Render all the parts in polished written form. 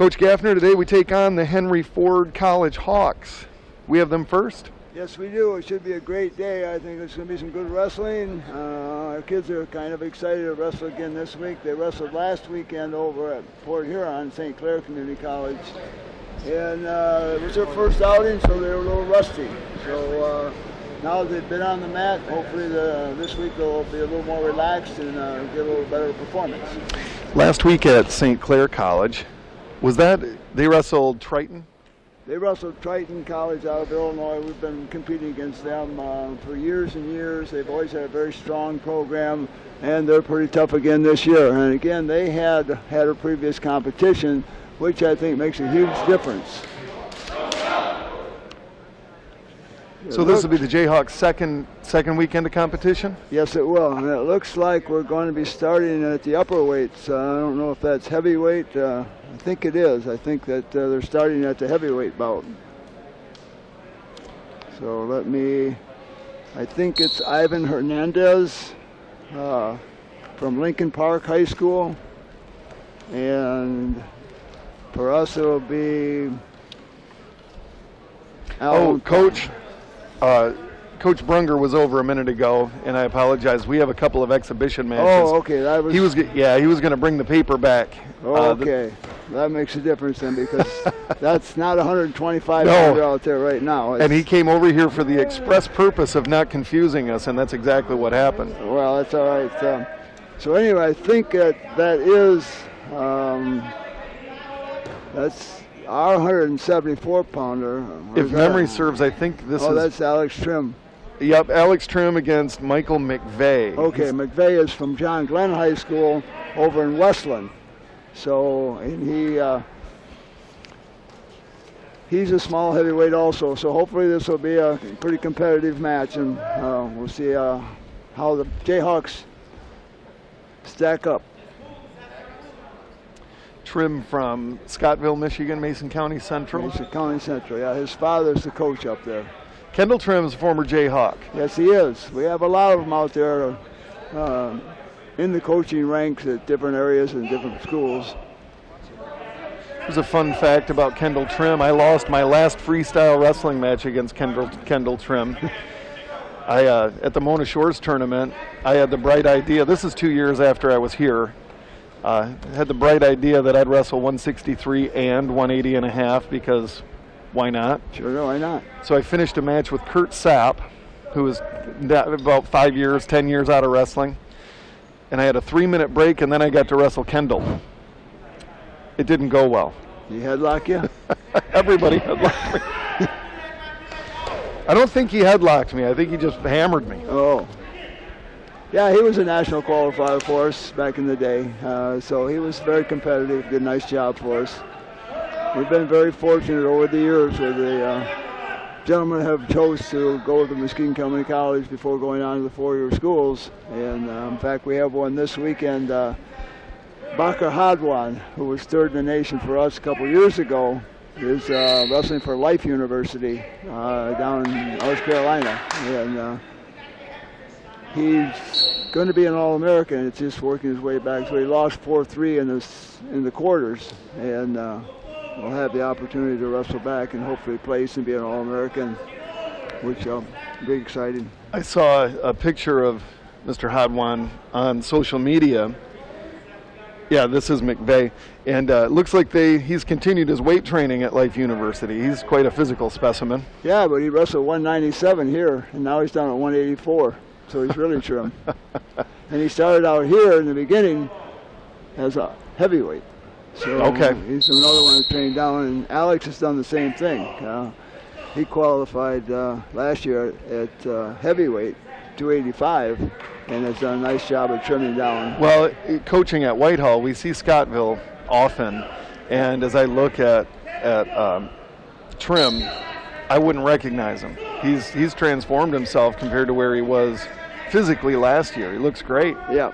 Coach Gaffner, today we take on the Henry Ford College Hawks. We have them first. Yes, we do. It should be a great day. I think there's going to be some good wrestling. Our kids are kind of excited to wrestle again this week. They wrestled last weekend over at Port Huron, St. Clair Community College. And it was their first outing, so they were a little rusty. So now they've been on the mat, hopefully this week they'll be a little more relaxed and get a little better performance. Last week at St. Clair College, they wrestled Triton? They wrestled Triton College out of Illinois. We've been competing against them for years and years. They've always had a very strong program, and they're pretty tough again this year. And again, they had a previous competition, which I think makes a huge difference. So this will be the Jayhawks' second weekend of competition? Yes, it will. And it looks like we're going to be starting at the upper weights. I don't know if that's heavyweight. I think it is. I think that they're starting at the heavyweight bout. So I think it's Ivan Hernandez from Lincoln Park High School. And for us, it'll be Coach Brunger was over a minute ago, and I apologize. We have a couple of exhibition matches. Oh, okay. He was going to bring the paper back. Oh, okay. That makes a difference then, because that's not 125 pounder out there right now. And he came over here for the express purpose of not confusing us, and that's exactly what happened. Well, that's all right. So anyway, I think that is that's our 174 pounder. If memory serves, I think this is. Oh, that's Alex Trim. Yep, Alex Trim against Michael McVeigh. Okay, McVeigh is from John Glenn High School over in Westland. So, and he's a small heavyweight also. So hopefully this will be a pretty competitive match, and we'll see how the Jayhawks stack up. Trim from Scottville, Michigan, Mason County Central. Mason County Central, yeah. His father's the coach up there. Kendall Trim is a former Jayhawk. Yes, he is. We have a lot of them out there in the coaching ranks at different areas and different schools. Here's a fun fact about Kendall Trim. I lost my last freestyle wrestling match against Kendall Trim. At the Mona Shores tournament, I had the bright idea. This is 2 years after I was here. Had the bright idea that I'd wrestle 163 and 180 and a half, because why not? Sure, why not? So I finished a match with Kurt Sapp, who was about 5 years, 10 years out of wrestling. And I had a 3-minute break, and then I got to wrestle Kendall. It didn't go well. He headlock you? Everybody headlocked me. I don't think he headlocked me. I think he just hammered me. Oh. Yeah, he was a national qualifier for us back in the day. So he was very competitive, did a nice job for us. We've been very fortunate over the years where the gentlemen have chose to go to Muskegon Community College before going on to the four-year schools. And in fact, we have one this weekend. Bakar Hadwan, who was third in the nation for us a couple years ago, is wrestling for Life University down in North Carolina. And he's going to be an All-American. It's just working his way back. So he lost 4-3 in the quarters, and we'll have the opportunity to wrestle back and hopefully place and be an All-American, which will be exciting. I saw a picture of Mr. Hadwan on social media. Yeah, this is McVeigh, and it looks like he's continued his weight training at Life University. He's quite a physical specimen. Yeah, but he wrestled 197 here, and now he's down at 184. So he's really trim. And he started out here in the beginning as a heavyweight. So okay. He's another one who trained down, and Alex has done the same thing. He qualified last year at heavyweight, 285, and has done a nice job of trimming down. Well, coaching at Whitehall, we see Scottville often, and as I look at Trim, I wouldn't recognize him. He's transformed himself compared to where he was physically last year. He looks great. Yeah.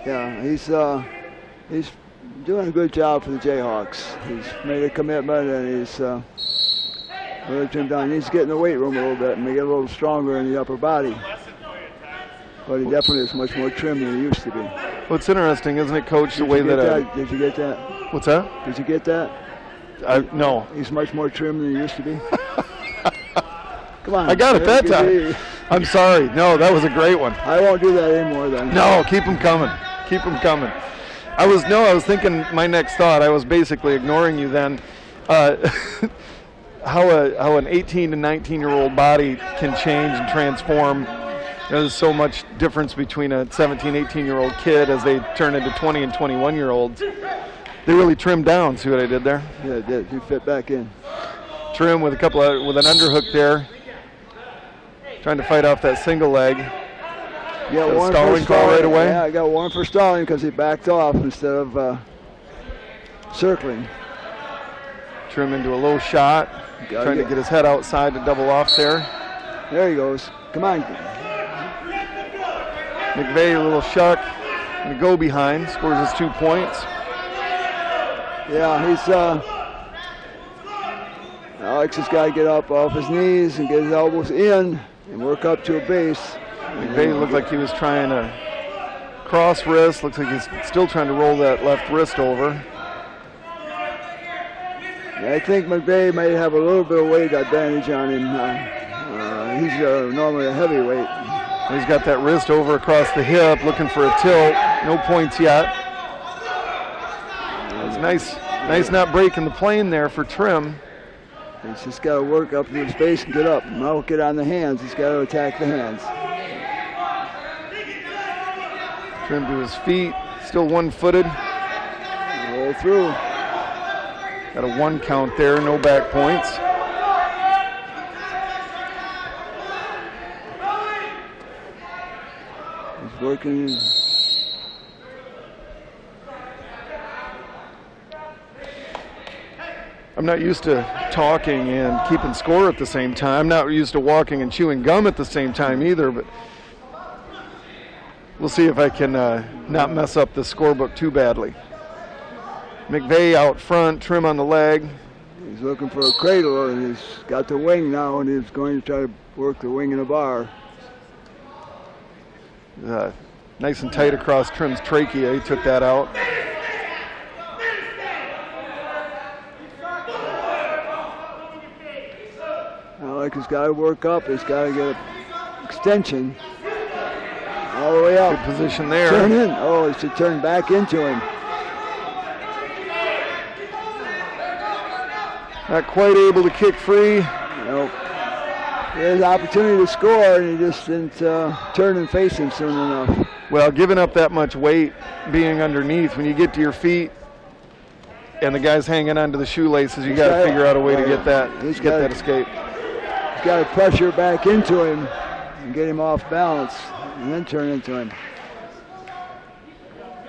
Yeah, he's doing a good job for the Jayhawks. He's made a commitment, and he's really trimmed down. He's getting the weight room a little bit and get a little stronger in the upper body. But he definitely is much more trim than he used to be. Well, it's interesting, isn't it, Coach, the way that... Did you get that? What's that? Did you get that? No. He's much more trim than he used to be. Come on. I got it that time. I'm sorry. No, that was a great one. I won't do that anymore then. No, keep them coming. Keep them coming. I was thinking my next thought. I was basically ignoring you then. How an 18 to 19-year-old body can change and transform. There's so much difference between a 17, 18-year-old kid as they turn into 20 and 21-year-olds. They really trimmed down. See what I did there? Yeah, it did. You fit back in. Trim with an underhook there. Trying to fight off that single leg. Yeah, one stalling call right away. Yeah, I got one for stalling because he backed off instead of circling. Trim into a low shot. Trying to get his head outside to double off there. There he goes. Come on. McVeigh, a little shuck. Gonna go behind. Scores his 2 points. Yeah, Alex has got to get up off his knees and get his elbows in and work up to a base. McVeigh looked like he was trying to cross wrist. Looks like he's still trying to roll that left wrist over. Yeah, I think McVeigh might have a little bit of weight advantage on him. He's normally a heavyweight. He's got that wrist over across the hip, looking for a tilt. No points yet. It's nice not breaking the plane there for Trim. He's just got to work up to his base and get up. Now get on the hands. He's got to attack the hands. Trim to his feet, still one-footed. Roll through. Got a 1 count there, no back points. He's working. I'm not used to talking and keeping score at the same time. I'm not used to walking and chewing gum at the same time either, but we'll see if I can not mess up the scorebook too badly. McVeigh out front, Trim on the leg. He's looking for a cradle, and he's got the wing now, and he's going to try to work the wing in a bar. Nice and tight across Trim's trachea. He took that out. Alex has got to work up. He's got to get an extension all the way up. Good position there. Turn in. Oh, he should turn back into him. Not quite able to kick free. Nope. He had an opportunity to score, and he just didn't turn and face him soon enough. Well, giving up that much weight, being underneath, when you get to your feet and the guy's hanging onto the shoelaces, you got to figure out a way to get that escape. He's got to pressure back into him and get him off balance, and then turn into him.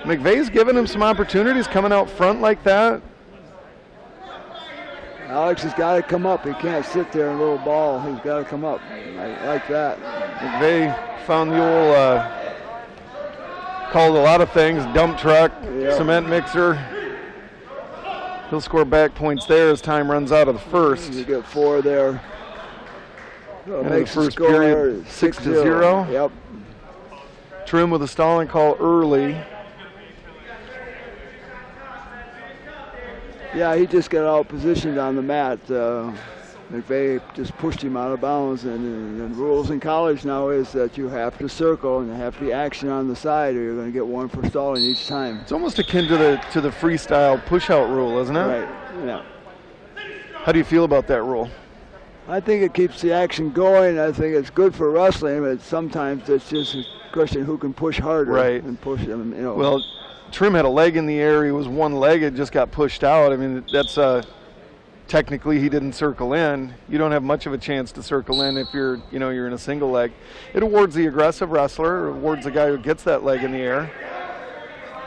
McVeigh's giving him some opportunities coming out front like that. Alex has got to come up. He can't sit there in a little ball. He's got to come up like that. McVeigh found the old, called a lot of things, dump truck, cement mixer. He'll score back points there as time runs out of the first. You get 4 there. So and the first period, 6-0. Yep. Trim with a stalling call early. Yeah, he just got out positioned on the mat. McVeigh just pushed him out of bounds, and the rules in college now is that you have to circle and there have to be action on the side, or you're going to get 1 for stalling each time. It's almost akin to the freestyle push-out rule, isn't it? Right. Yeah. How do you feel about that rule? I think it keeps the action going. I think it's good for wrestling, but sometimes it's just a question of who can push harder and push them. You know. Well, Trim had a leg in the air. He was one-legged, just got pushed out. I mean, that's technically he didn't circle in. You don't have much of a chance to circle in if you're in a single leg. It awards the aggressive wrestler. It awards the guy who gets that leg in the air.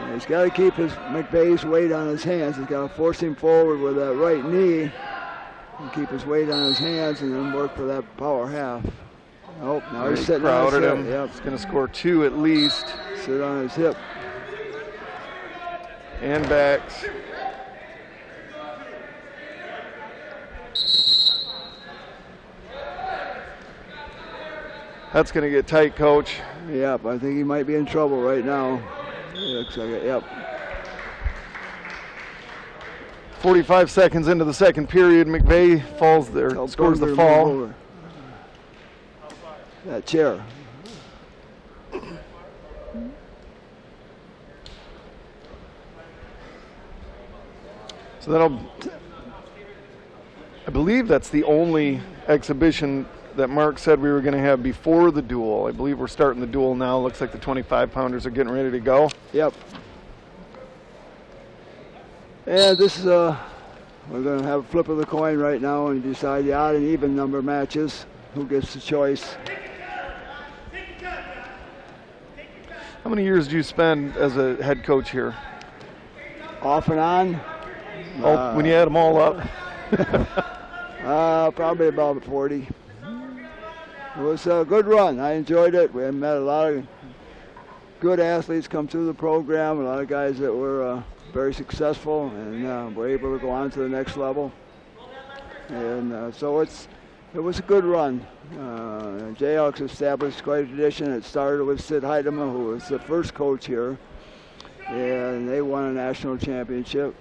And he's got to keep McVeigh's weight on his hands. He's got to force him forward with that right knee and keep his weight on his hands, and then work for that power half. Oh, now he's sitting on his hip. Yep. He's going to score 2 at least. Sit on his hip. And backs. That's going to get tight, Coach. Yep, I think he might be in trouble right now. It looks like it, yep. 45 seconds into the second period, McVeigh falls there, scores the fall. That chair. So I believe that's the only exhibition that Mark said we were going to have before the duel. I believe we're starting the duel now. Looks like the 25-pounders are getting ready to go. Yep. And this is we're going to have a flip of the coin right now and decide the odd and even number matches. Who gets the choice? How many years do you spend as a head coach here? Off and on. When you add them all up? Probably about 40. It was a good run. I enjoyed it. We met a lot of good athletes come through the program, a lot of guys that were very successful and were able to go on to the next level. And so it was a good run. Jayhawks established quite a tradition. It started with Sid Heidema, who was the first coach here, and they won a national championship.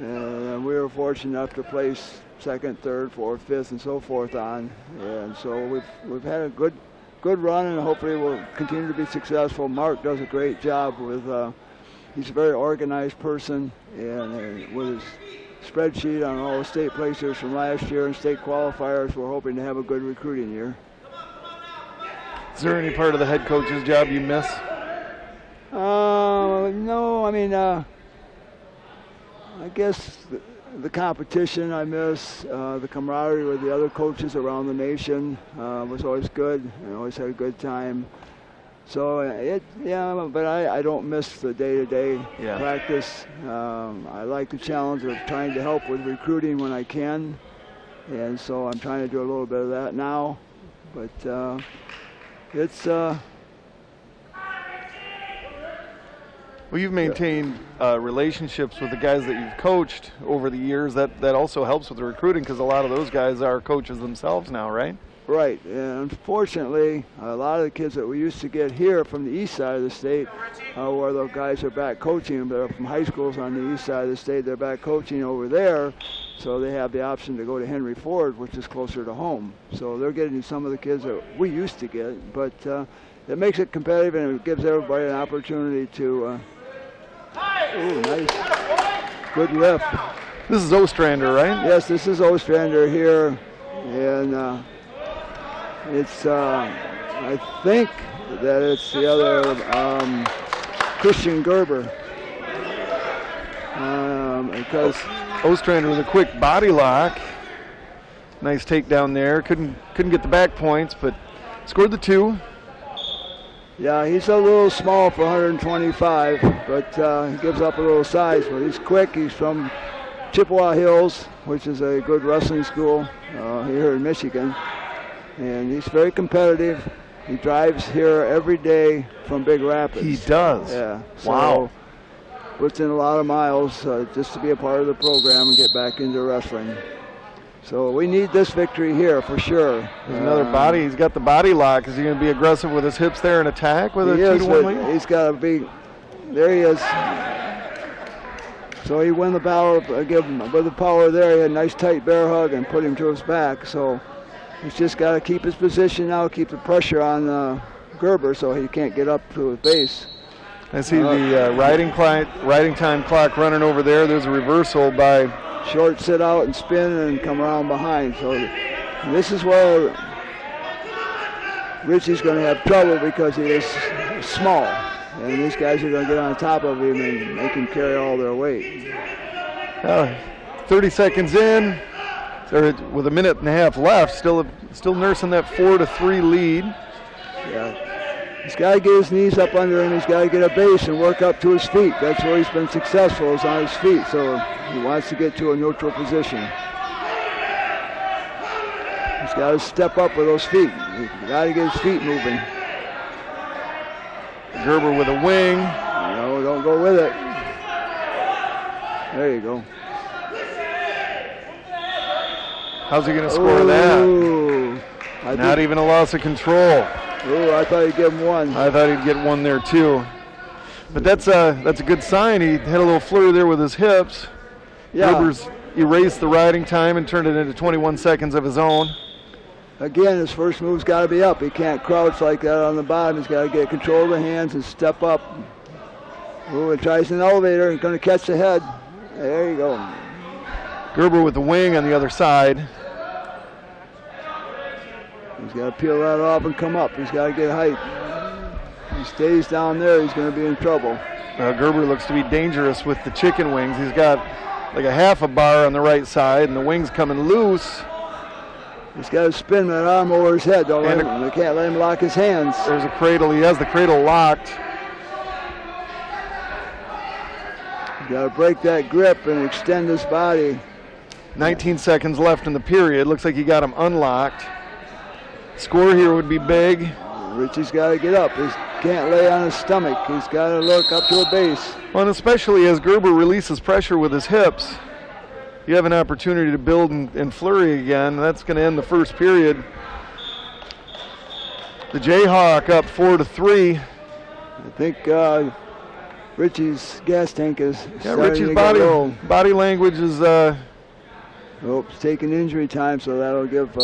And we were fortunate enough to place second, third, fourth, fifth, and so forth on. And so we've had a good run, and hopefully we'll continue to be successful. Mark does a great job with. He's a very organized person, and with his spreadsheet on all the state placers from last year and state qualifiers, we're hoping to have a good recruiting year. Is there any part of the head coach's job you miss? No, I mean, I guess the competition I miss, the camaraderie with the other coaches around the nation was always good. I always had a good time. So but I don't miss the day-to-day practice. I like the challenge of trying to help with recruiting when I can, and so I'm trying to do a little bit of that now. But it's. Well, you've maintained relationships with the guys that you've coached over the years. That also helps with the recruiting because a lot of those guys are coaches themselves now, right? Right, and unfortunately, a lot of the kids that we used to get here from the east side of the state, where those guys are back coaching, they're from high schools on the east side of the state, they're back coaching over there, so they have the option to go to Henry Ford, which is closer to home. So they're getting some of the kids that we used to get, but it makes it competitive and it gives everybody an opportunity to, nice, good lift. This is Ostrander, right? Yes, this is Ostrander here, and it's, I think that it's the other Christian Gerber. Because Ostrander with a quick body lock. Nice takedown there. Couldn't get the back points, but scored the 2. Yeah, he's a little small for 125, but he gives up a little size. But he's quick. He's from Chippewa Hills, which is a good wrestling school here in Michigan. And he's very competitive. He drives here every day from Big Rapids. He does? Yeah. Wow. So puts in a lot of miles just to be a part of the program and get back into wrestling. So we need this victory here for sure. There's another body. He's got the body lock. Is he going to be aggressive with his hips there and attack with a 2-1 lead? He's got to be. There he is. So he won the battle. Give him with the power there. He had a nice tight bear hug and put him to his back. So he's just got to keep his position now, keep the pressure on Gerber so he can't get up to his base. I see the riding time clock running over there. There's a reversal by short sit out and spin and come around behind. So this is where Richie's going to have trouble because he is small. And these guys are going to get on top of him and make him carry all their weight. 30 seconds in. With a minute and a half left, still nursing that 4-3 lead. Yeah, he's got to get his knees up under him. He's got to get a base and work up to his feet. That's where he's been successful, is on his feet. So he wants to get to a neutral position. He's got to step up with those feet. He's got to get his feet moving. Gerber with a wing. No, don't go with it. There you go. How's he going to score that? Not even a loss of control. I thought he'd give him one. I thought he'd get one there too. But that's a good sign. He had a little flurry there with his hips. Yeah. Gerber's erased the riding time and turned it into 21 seconds of his own. Again, his first move's got to be up. He can't crouch like that on the bottom. He's got to get control of the hands and step up. Ooh, and tries an elevator and going to catch the head. There you go. Gerber with the wing on the other side. He's got to peel that off and come up. He's got to get height. If he stays down there, he's going to be in trouble. Gerber looks to be dangerous with the chicken wings. He's got like a half a bar on the right side, and the wing's coming loose. He's got to spin that arm over his head. They can't let him lock his hands. There's a cradle. He has the cradle locked. He's got to break that grip and extend his body. 19 seconds left in the period. Looks like he got him unlocked. Score here would be big. Richie's got to get up. He can't lay on his stomach. He's got to look up to a base. Well, and especially as Gerber releases pressure with his hips, you have an opportunity to build and flurry again. That's going to end the first period. The Jayhawk up 4-3. I think Richie's gas tank is Richie's to body language is it's taking injury time, so that'll give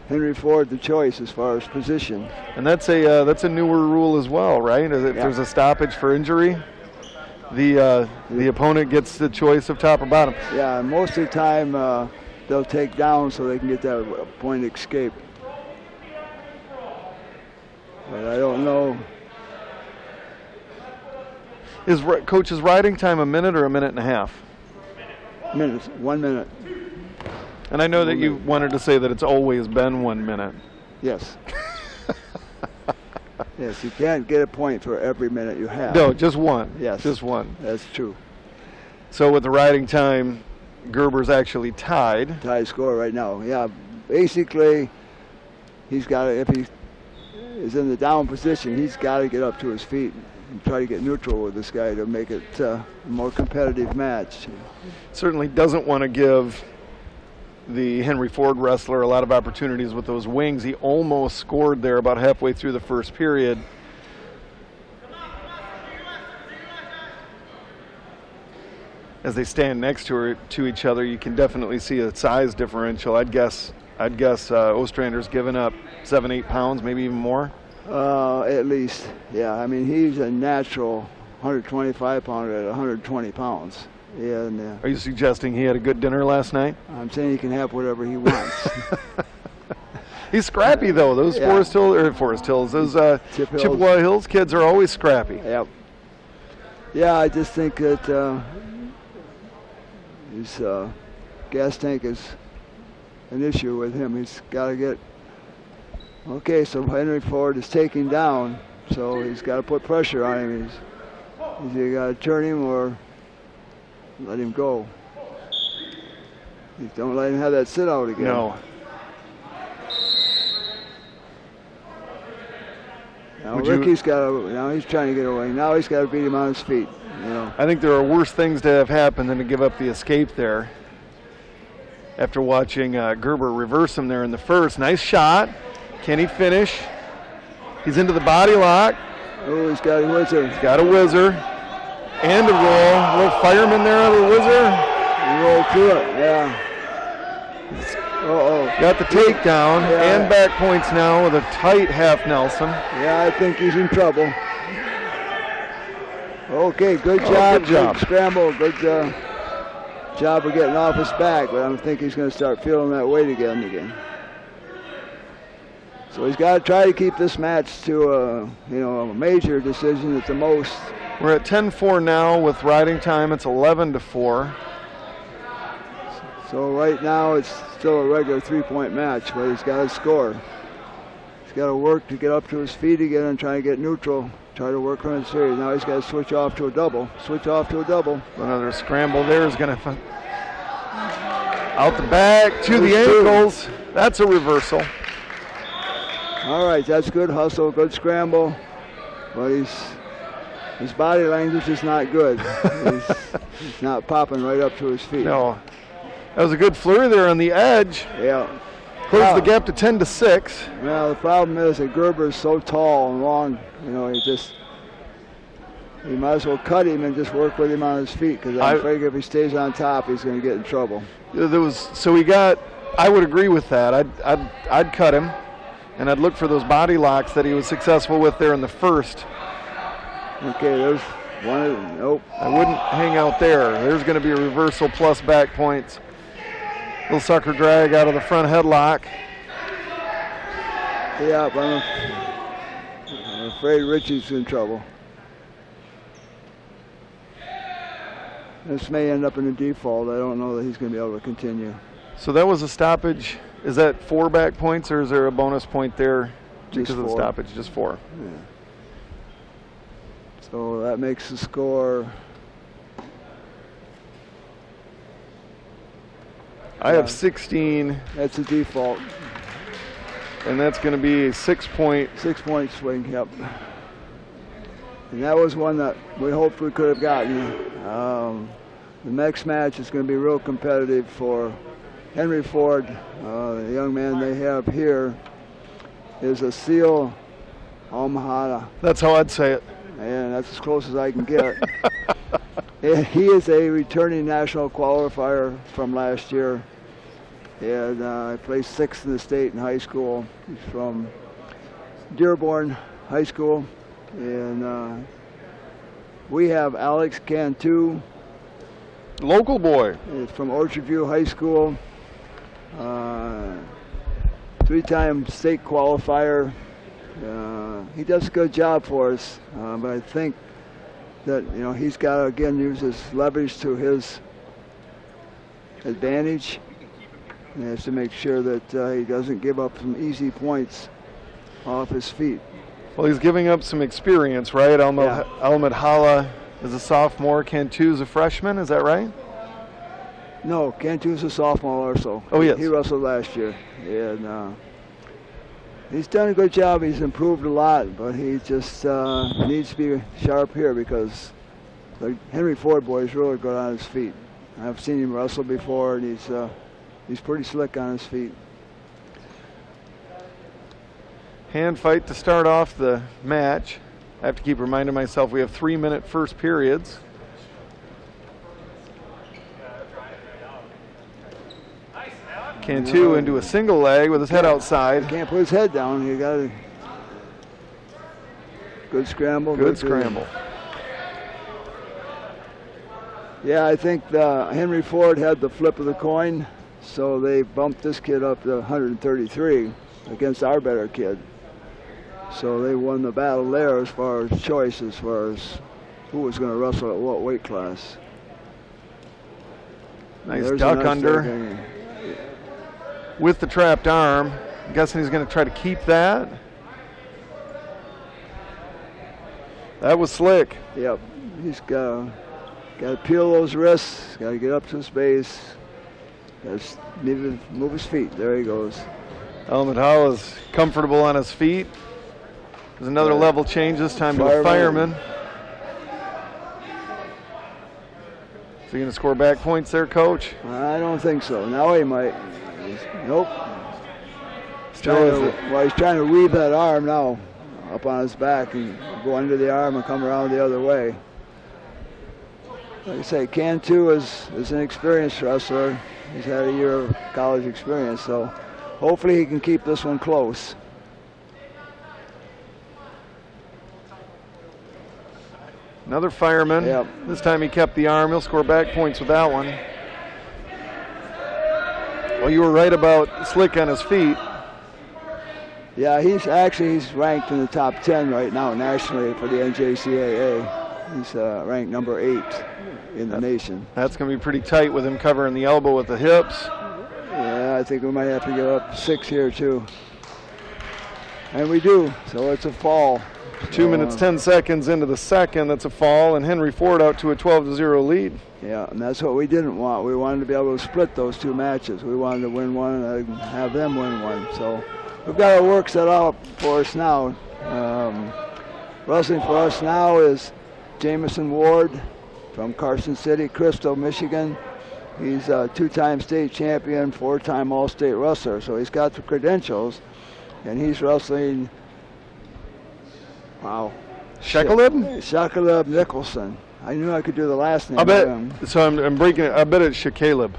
Henry Ford the choice as far as position. And that's a newer rule as well, right? If there's a stoppage for injury, the opponent gets the choice of top or bottom. Yeah, most of the time they'll take down so they can get that point escape. But I don't know. Is Coach's riding time a minute or a minute and a half? Minutes, 1 minute. And I know that you wanted to say that it's always been 1 minute. Yes. Yes, you can't get a point for every minute you have. No, just one. Yes. Just one. That's true. So with the riding time, Gerber's actually tied. Tie score right now. Yeah, basically, he's got to, if he is in the down position, he's got to get up to his feet and try to get neutral with this guy to make it a more competitive match. Certainly doesn't want to give the Henry Ford wrestler a lot of opportunities with those wings. He almost scored there about halfway through the first period. As they stand next to each other, you can definitely see a size differential. I'd guess Ostrander's given up 7-8 pounds, maybe even more. At least, yeah. I mean, he's a natural 125 pounder at 120 pounds. Yeah. And, are you suggesting he had a good dinner last night? I'm saying he can have whatever he wants. He's scrappy though. Those Forest Hills, those Chippewa Hills kids are always scrappy. Yep. Yeah, I just think that his gas tank is an issue with him. He's got to get. Okay, so Henry Ford is taking down, so he's got to put pressure on him. He's either got to turn him or let him go. Don't let him have that sit out again. No. Now Ricky's got to. Now he's trying to get away. Now he's got to beat him on his feet. You know. I think there are worse things to have happened than to give up the escape there. After watching Gerber reverse him there in the first, nice shot. Can he finish? He's into the body lock. Oh, he's got a whizzer. He's got a whizzer. And a roll. A little fireman there on the whizzer. He rolled through it, yeah. Got the takedown and back points now with a tight half Nelson. Yeah, I think he's in trouble. Okay, good job. Good job. Good scramble. Good job of getting off his back, but I think he's going to start feeling that weight again. So he's got to try to keep this match to a major decision at the most. We're at 10-4 now with riding time. It's 11-4. So right now it's still a regular 3-point match, but he's got to score. He's got to work to get up to his feet again and try to get neutral. Try to work on the series. Now he's got to switch off to a double. Another scramble there is going to out the back to the ankles. That's a reversal. All right, that's good hustle, good scramble, but his body language is not good. He's not popping right up to his feet. No, that was a good flurry there on the edge. Yeah. Closed the gap to 10-6. Well, the problem is that Gerber is so tall and long. You might as well cut him and just work with him on his feet, because I'm afraid if he stays on top, he's going to get in trouble. I would agree with that. I'd cut him, and I'd look for those body locks that he was successful with there in the first. Okay, there's one. Nope. I wouldn't hang out there. There's going to be a reversal plus back points. Little sucker drag out of the front headlock. Yeah, but I'm afraid Richie's in trouble. This may end up in a default. I don't know that he's going to be able to continue. So that was a stoppage. Is that 4 back points, or is there a bonus point there because of the stoppage? Just 4. Yeah. So that makes the score. I have 16. That's a default. And that's going to be a 6-point. 6-point swing, yep. And that was one that we hoped we could have gotten. The next match is going to be real competitive for Henry Ford. The young man they have here is a Seal Almahada. That's how I'd say it. And that's as close as I can get. And he is a returning national qualifier from last year. And I placed 6th in the state in high school. He's from Dearborn High School. And we have Alex Cantu. Local boy. He's from Orchard View High School. 3-time state qualifier. He does a good job for us, but I think that he's got to again use his leverage to his advantage. He has to make sure that he doesn't give up some easy points off his feet. Well, he's giving up some experience, right? Almed Hala is a sophomore. Cantu's a freshman. Is that right? No, Cantu's a sophomore also. Oh, yes. He wrestled last year. And he's done a good job. He's improved a lot, but he just needs to be sharp here, because the Henry Ford boy is really good on his feet. I've seen him wrestle before, and he's pretty slick on his feet. Hand fight to start off the match. I have to keep reminding myself we have 3-minute first periods. Cantu into a single leg with his head outside. He can't put his head down. You got to. Good scramble. Good scramble. Yeah, I think Henry Ford had the flip of the coin, so they bumped this kid up to 133 against our better kid. So they won the battle there as far as choice, as far as who was going to wrestle at what weight class. Nice duck under with the trapped arm. I'm guessing he's going to try to keep that. That was slick. Yep, he's got to peel those wrists. Got to get up to his base. Got to move his feet. There he goes. Almed Hala is comfortable on his feet. There's another level change, this time to a fireman. Is he going to score back points there, Coach? I don't think so. Now he might. Nope. He's trying to weave that arm now up on his back and go under the arm and come around the other way. Like I say, Cantu is an experienced wrestler. He's had a year of college experience, so hopefully he can keep this one close. Another fireman. Yep. This time he kept the arm. He'll score back points with that one. Well, you were right about slick on his feet. Yeah, he's ranked in the top 10 right now nationally for the NJCAA. He's ranked number 8 in the nation. That's going to be pretty tight with him covering the elbow with the hips. Yeah, I think we might have to give up 6 here too. And we do, so it's a fall. 2 minutes, 10 seconds into the second, that's a fall, and Henry Ford out to a 12-0 lead. Yeah, and that's what we didn't want. We wanted to be able to split those 2 matches. We wanted to win one and have them win one. So we've got our work set up for us now. Wrestling for us now is Jamison Ward from Carson City, Crystal, Michigan. He's a 2-time state champion, 4-time all-state wrestler, so he's got the credentials, and he's wrestling. Wow. Shakalib? Nicholson. I knew I could do the last name. I bet. So I'm breaking it. I bet it's Shakalib.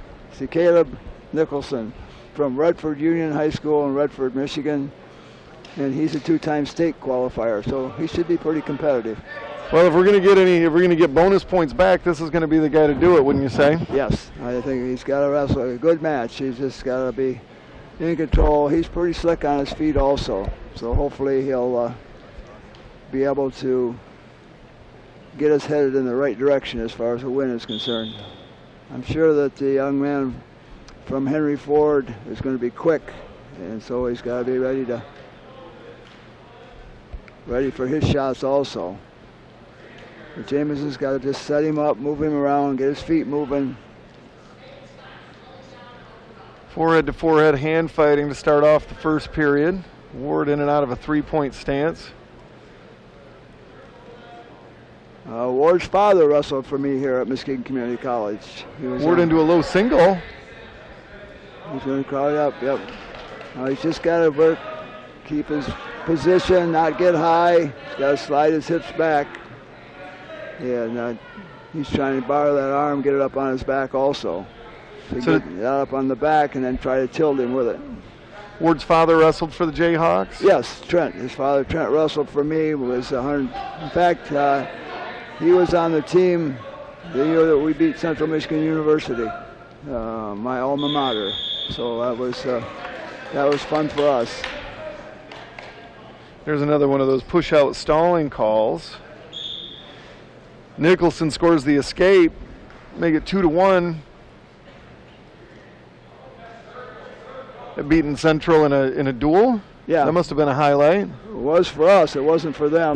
Caleb Nicholson from Redford Union High School in Redford, Michigan, and he's a 2-time state qualifier, so he should be pretty competitive. Well, if we're going to get bonus points back, this is going to be the guy to do it, wouldn't you say? Yes, I think he's got to wrestle a good match. He's just got to be in control. He's pretty slick on his feet also, so hopefully he'll be able to get us headed in the right direction as far as the win is concerned. I'm sure that the young man from Henry Ford is going to be quick, and so he's got to be ready for his shots also. But Jameson's got to just set him up, move him around, get his feet moving. Forehead to forehead hand fighting to start off the first period. Ward in and out of a 3-point stance. Ward's father wrestled for me here at Muskegon Community College. Ward into a low single. He's going to crawl it up, yep. He's just got to work, keep his position, not get high. He's got to slide his hips back. Yeah, and he's trying to borrow that arm, get it up on his back also. So get it up on the back and then try to tilt him with it. Ward's father wrestled for the Jayhawks? Yes, Trent. His father, Trent, wrestled for me. In fact, he was on the team the year that we beat Central Michigan University, my alma mater. So that was fun for us. There's another one of those push-out stalling calls. Nicholson scores the escape, make it 2-1. Beating Central in a duel. Yeah, that must have been a highlight. It was for us. It wasn't for them.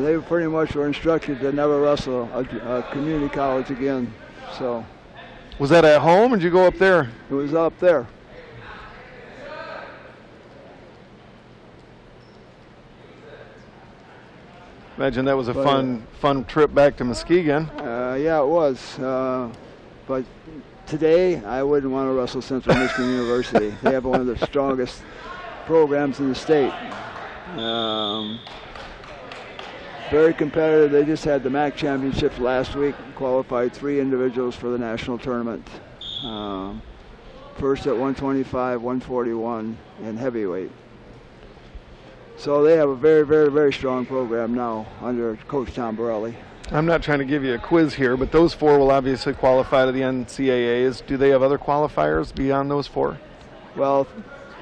They pretty much were instructed to never wrestle a community college again. So. Was that at home, or did you go up there? It was up there. Imagine that was a fun trip back to Muskegon. Yeah, it was. But today, I wouldn't want to wrestle Central Michigan University. They have one of the strongest programs in the state. Very competitive. They just had the MAC championships last week, qualified 3 individuals for the national tournament. First at 125, 141, and heavyweight. So they have a very, very, very strong program now under Coach Tom Borelli. I'm not trying to give you a quiz here, but those 4 will obviously qualify to the NCAAs. Do they have other qualifiers beyond those 4? Well,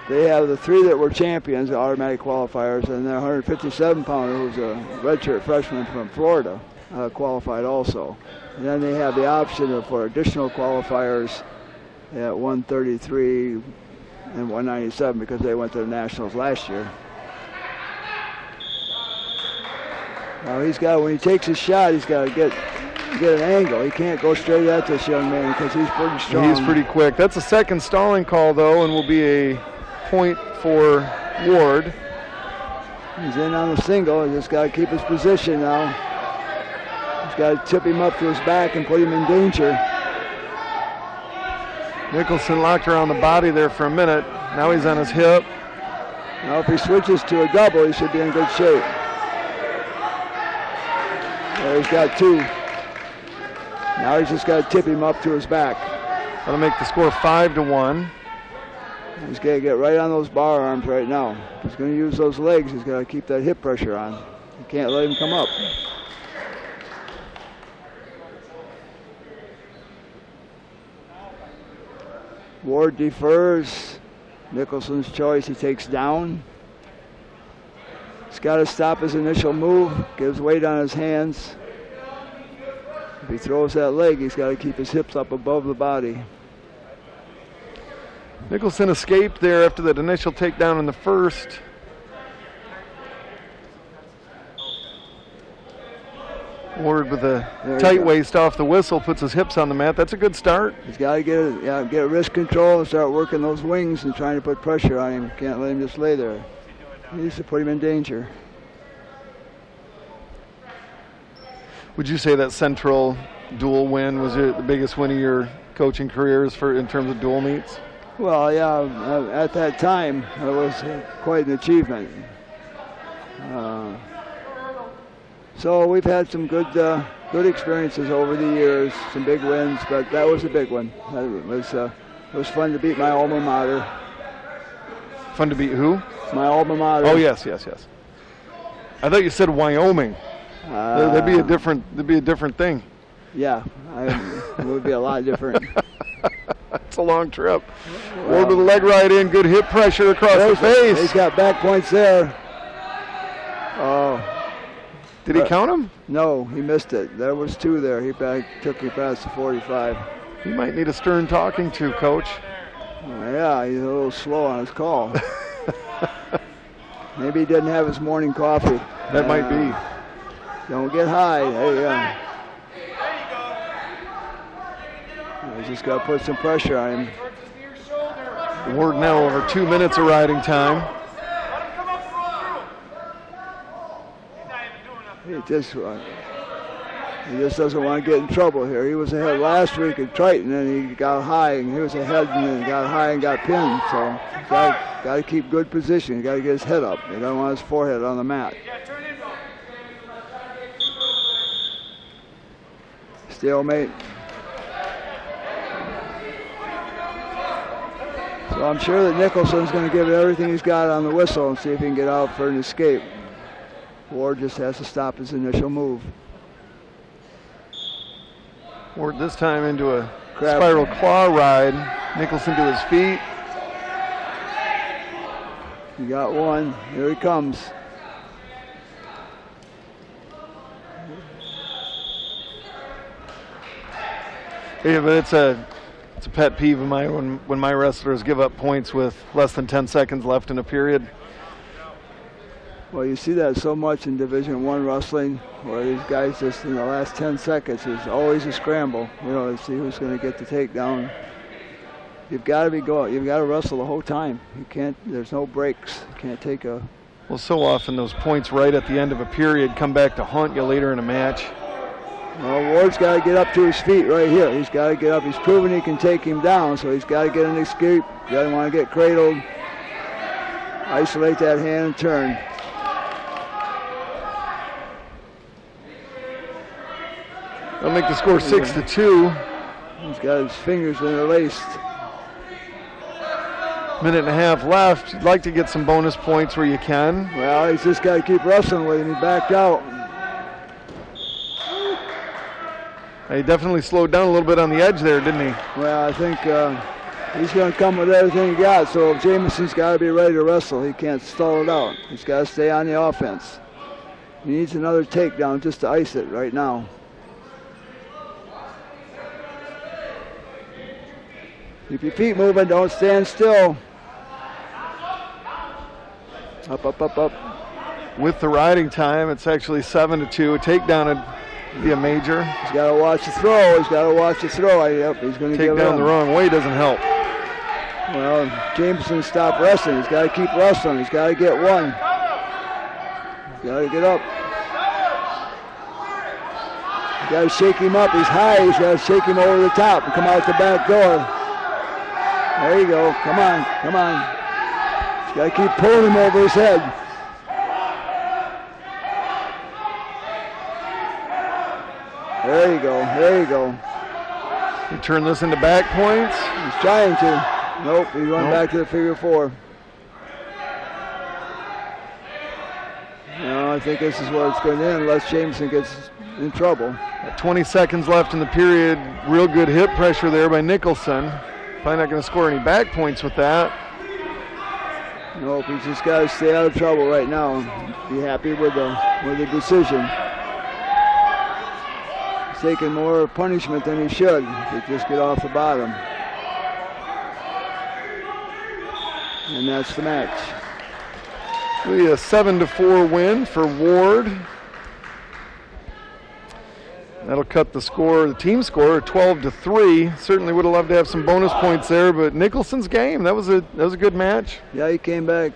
they have the 3 that were champions, automatic qualifiers, and their 157-pounder, who's a redshirt freshman from Florida, qualified also. And then they have the option for additional qualifiers at 133 and 197 because they went to the Nationals last year. Now when he takes his shot, he's got to get an angle. He can't go straight at this young man because he's pretty strong. He's pretty quick. That's a second stalling call, though, and will be a point for Ward. He's in on the single. He's just got to keep his position now. He's got to tip him up to his back and put him in danger. Nicholson locked around the body there for a minute. Now he's on his hip. Now if he switches to a double, he should be in good shape. There he's got 2. Now he's just got to tip him up to his back. That'll make the score 5-1. He's got to get right on those bar arms right now. He's going to use those legs. He's got to keep that hip pressure on. You can't let him come up. Ward defers. Nicholson's choice, he takes down. He's got to stop his initial move, gives weight on his hands. If he throws that leg, he's got to keep his hips up above the body. Nicholson escaped there after that initial takedown in the first. Ward with a tight waist off the whistle, puts his hips on the mat. That's a good start. He's got to get wrist control and start working those wings and trying to put pressure on him. Can't let him just lay there. He needs to put him in danger. Would you say that Central dual win was the biggest win of your coaching careers in terms of dual meets? Well, yeah, at that time, it was quite an achievement. So we've had some good experiences over the years, some big wins, but that was a big one. It was fun to beat my alma mater. Fun to beat who? My alma mater. Oh yes. I thought you said Wyoming. That'd be a different thing. Yeah, it would be a lot different. It's a long trip. Ward with a leg right in, good hip pressure across the face. He's got back points there. Oh. Did he count him? No, he missed it. There was 2 there. Took him past the 45. He might need a stern talking to, Coach. Yeah, he's a little slow on his call. Maybe he didn't have his morning coffee. That might be. Don't get high. There you go. I just got to put some pressure on him. Ward now over 2 minutes of riding time. He just doesn't want to get in trouble here. He was ahead last week at Triton, and he got high, and he was ahead, and then got high and got pinned. So got to keep good position. Got to get his head up. He doesn't want his forehead on the mat. Stalemate. So I'm sure that Nicholson's going to give it everything he's got on the whistle and see if he can get out for an escape. Ward just has to stop his initial move. Ward this time into a spiral claw ride. Nicholson to his feet. He got one. Here he comes. Yeah, but it's a pet peeve of mine when my wrestlers give up points with less than 10 seconds left in a period. Well, you see that so much in Division I wrestling, where these guys just in the last 10 seconds is always a scramble, to see who's going to get the takedown. You've got to be going. You've got to wrestle the whole time. You can't. There's no breaks. You can't take a. Well, so often those points right at the end of a period come back to haunt you later in a match. Well, Ward's got to get up to his feet right here. He's got to get up. He's proven he can take him down, so he's got to get an escape. He doesn't want to get cradled. Isolate that hand and turn. That'll make the score 6-2. He's got his fingers interlaced. Minute and a half left. You'd like to get some bonus points where you can. Well, he's just got to keep wrestling with him. He backed out. He definitely slowed down a little bit on the edge there, didn't he? Well, I think he's going to come with everything he got, so Jameson's got to be ready to wrestle. He can't stall it out. He's got to stay on the offense. He needs another takedown just to ice it right now. Keep your feet moving. Don't stand still. Up, up, up, up. With the riding time, it's actually 7-2. A takedown would be a major. He's got to watch the throw. He's got to watch the throw. Yep, he's going to take down the wrong way doesn't help. Well, Jameson stopped wrestling. He's got to keep wrestling. He's got to get one. He's got to get up. He's got to shake him up. He's high. He's got to shake him over the top and come out the back door. There you go. Come on. Come on. He's got to keep pulling him over his head. There you go. There you go. You turn this into back points? He's trying to. Nope. He's going back to the figure four. No, I think this is where it's going to end unless Jameson gets in trouble. 20 seconds left in the period. Real good hip pressure there by Nicholson. Probably not going to score any back points with that. Nope, he's just got to stay out of trouble right now. Be happy with the decision. He's taking more punishment than he should to just get off the bottom. And that's the match. It'll be a 7-4 win for Ward. That'll cut the score, the team score, 12-3. Certainly would have loved to have some bonus points there, but Nicholson's game, that was a good match. Yeah, he came back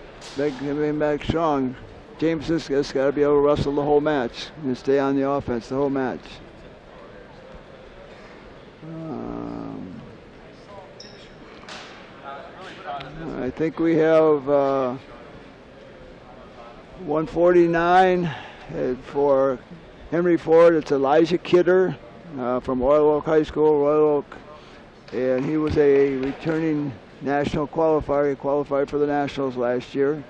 strong. Jameson's just got to be able to wrestle the whole match and stay on the offense the whole match. I think we have 149 for Henry Ford. It's Elijah Kidder from Royal Oak High School, Royal Oak. And he was a returning national qualifier. He qualified for the Nationals last year.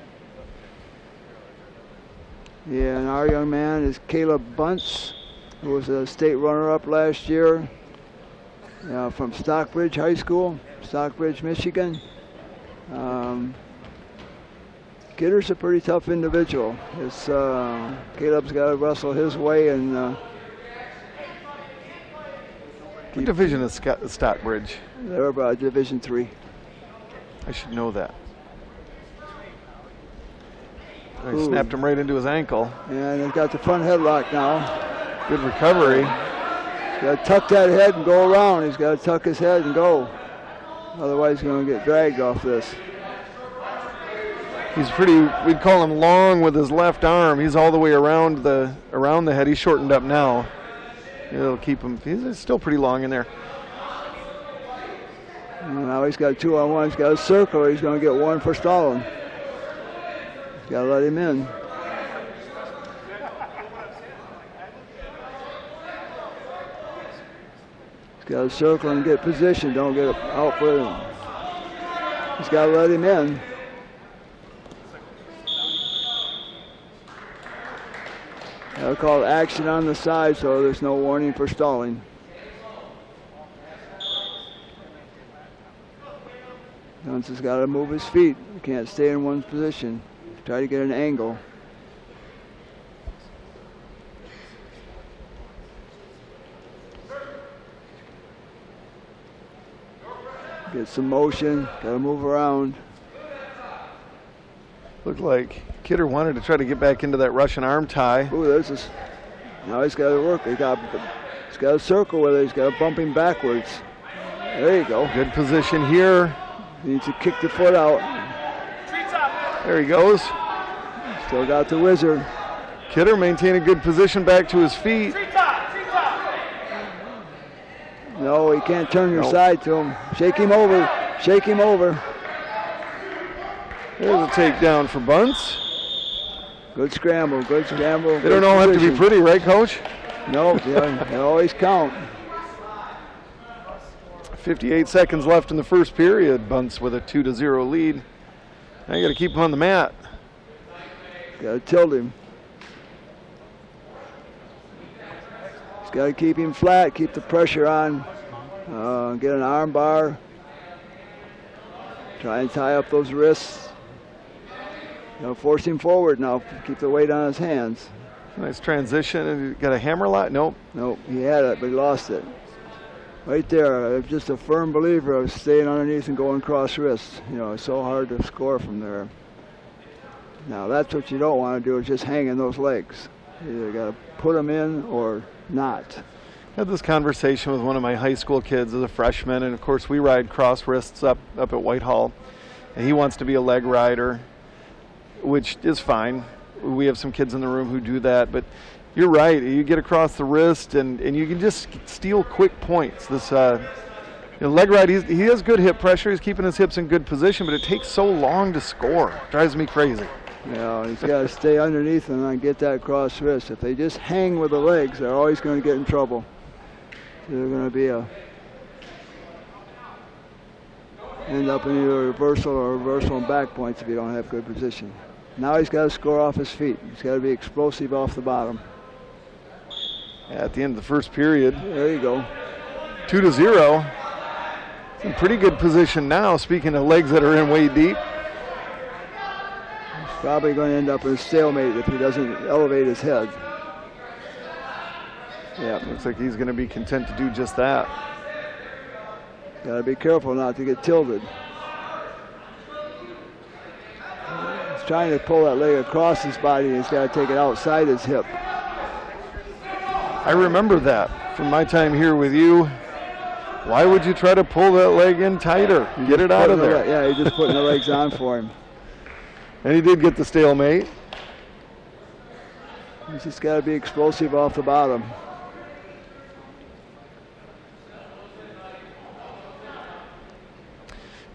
And our young man is Caleb Bunce, who was a state runner-up last year from Stockbridge High School, Stockbridge, Michigan. Kidder's a pretty tough individual. Caleb's got to wrestle his way and what division is Stockbridge? They're about Division III. I should know that. I snapped him right into his ankle. And he's got the front headlock now. Good recovery. He's got to tuck that head and go around. He's got to tuck his head and go. Otherwise he's going to get dragged off this. He's pretty, we'd call him long with his left arm. He's all the way around the head. He's shortened up now. It'll keep him, he's still pretty long in there. And now he's got a 2-on-1. He's got a circle. He's going to get one for stalling. He's got to let him in. He's got to circle and get position. Don't get out with him. He's got to let him in. They'll call action on the side, so there's no warning for stalling. Dunce has got to move his feet. He can't stay in one position. Try to get an angle. Get some motion. Got to move around. Looked like Kidder wanted to try to get back into that Russian arm tie. Ooh, there's this. Now he's got to work. He's got a circle with it. He's got to bump him backwards. There you go. Good position here. He needs to kick the foot out. There he goes. Still got the whizzer. Kidder maintaining good position back to his feet. No, he can't turn your side to him. Shake him over. Shake him over. There's a takedown for Bunce. Good scramble. Good scramble. They don't all have to be pretty, right, Coach? No, they always count. 58 seconds left in the first period. Bunce with a 2-0 lead. Now you got to keep him on the mat. Got to tilt him. He's got to keep him flat, keep the pressure on. Get an arm bar. Try and tie up those wrists. Force him forward now. Keep the weight on his hands. Nice transition. And you got a hammer lock? Nope. Nope. He had it, but he lost it. Right there. I'm just a firm believer of staying underneath and going cross wrists. It's so hard to score from there. Now that's what you don't want to do, is just hanging those legs. You either got to put them in or not. I had this conversation with one of my high school kids as a freshman, and of course we ride cross wrists up at Whitehall, and he wants to be a leg rider, which is fine. We have some kids in the room who do that, but you're right. You get across the wrist, and you can just steal quick points. This leg ride, he has good hip pressure. He's keeping his hips in good position, but it takes so long to score. Drives me crazy. Yeah, he's got to stay underneath them and get that cross wrist. If they just hang with the legs, they're always going to get in trouble. They're going to be end up in either reversal or reversal and back points if you don't have good position. Now he's got to score off his feet. He's got to be explosive off the bottom. At the end of the first period. There you go. 2-0. In pretty good position now, speaking of legs that are in way deep. He's probably going to end up in a stalemate if he doesn't elevate his head. Yeah, looks like he's going to be content to do just that. Got to be careful not to get tilted. He's trying to pull that leg across his body, and he's got to take it outside his hip. I remember that from my time here with you. Why would you try to pull that leg in tighter? Get it out of there. Yeah, he's just putting the legs on for him. And he did get the stalemate. He's just got to be explosive off the bottom.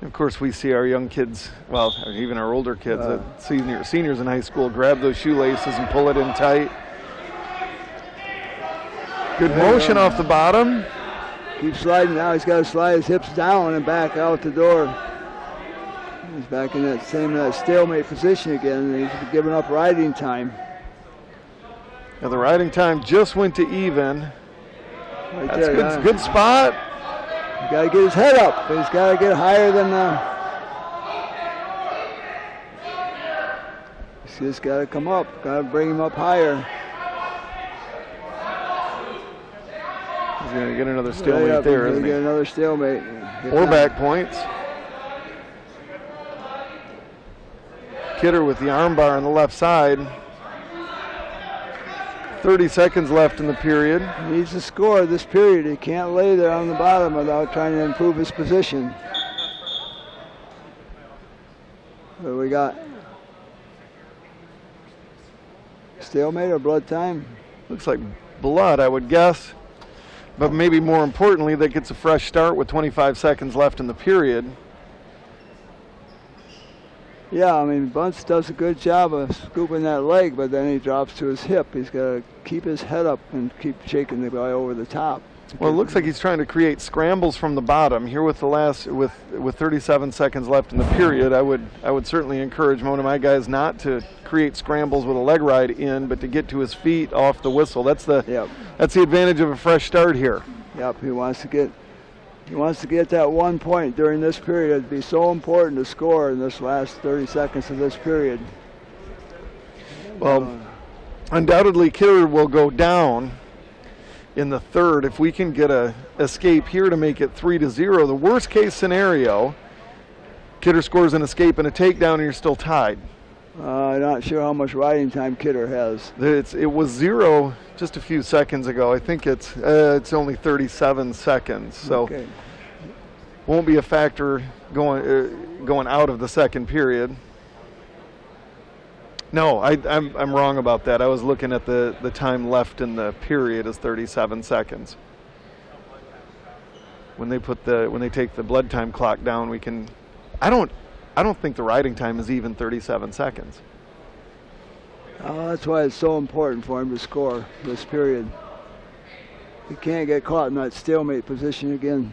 Of course, we see our young kids, well, even our older kids, seniors in high school, grab those shoelaces and pull it in tight. Good motion off the bottom. Keeps sliding now. He's got to slide his hips down and back out the door. He's back in that same stalemate position again. And he's giving up riding time. Now the riding time just went to even. Right That's there, good, good spot. He's got to get his head up. He's got to get higher than he's just got to come up. Got to bring him up higher. He's going to get another stalemate there, isn't he? Get another stalemate. Or back points. Kidder with the arm bar on the left side. 30 seconds left in the period. He needs to score this period. He can't lay there on the bottom without trying to improve his position. What do we got? Stalemate or blood time? Looks like blood, I would guess. But maybe more importantly, that gets a fresh start with 25 seconds left in the period. Yeah, I mean, Bunce does a good job of scooping that leg, but then he drops to his hip. He's got to keep his head up and keep shaking the guy over the top. Well, it looks like he's trying to create scrambles from the bottom here with the last with 37 seconds left in the period. I would certainly encourage one of my guys not to create scrambles with a leg ride in, but to get to his feet off the whistle. That's the advantage of a fresh start here. Yep, he wants to get that 1 point during this period. It'd be so important to score in this last 30 seconds of this period. Well, undoubtedly Kidder will go down in the third if we can get a escape here to make it 3-0. The worst case scenario, Kidder scores an escape and a takedown and you're still tied. I'm not sure how much riding time Kidder has. It was 0 just a few seconds ago. I think it's only 37 seconds, so won't be a factor going out of the second period. No, I'm wrong about that. I was looking at the time left in the period as 37 seconds. When they take the blood time clock down, we can. I don't think the riding time is even 37 seconds. That's why it's so important for him to score this period. He can't get caught in that stalemate position again.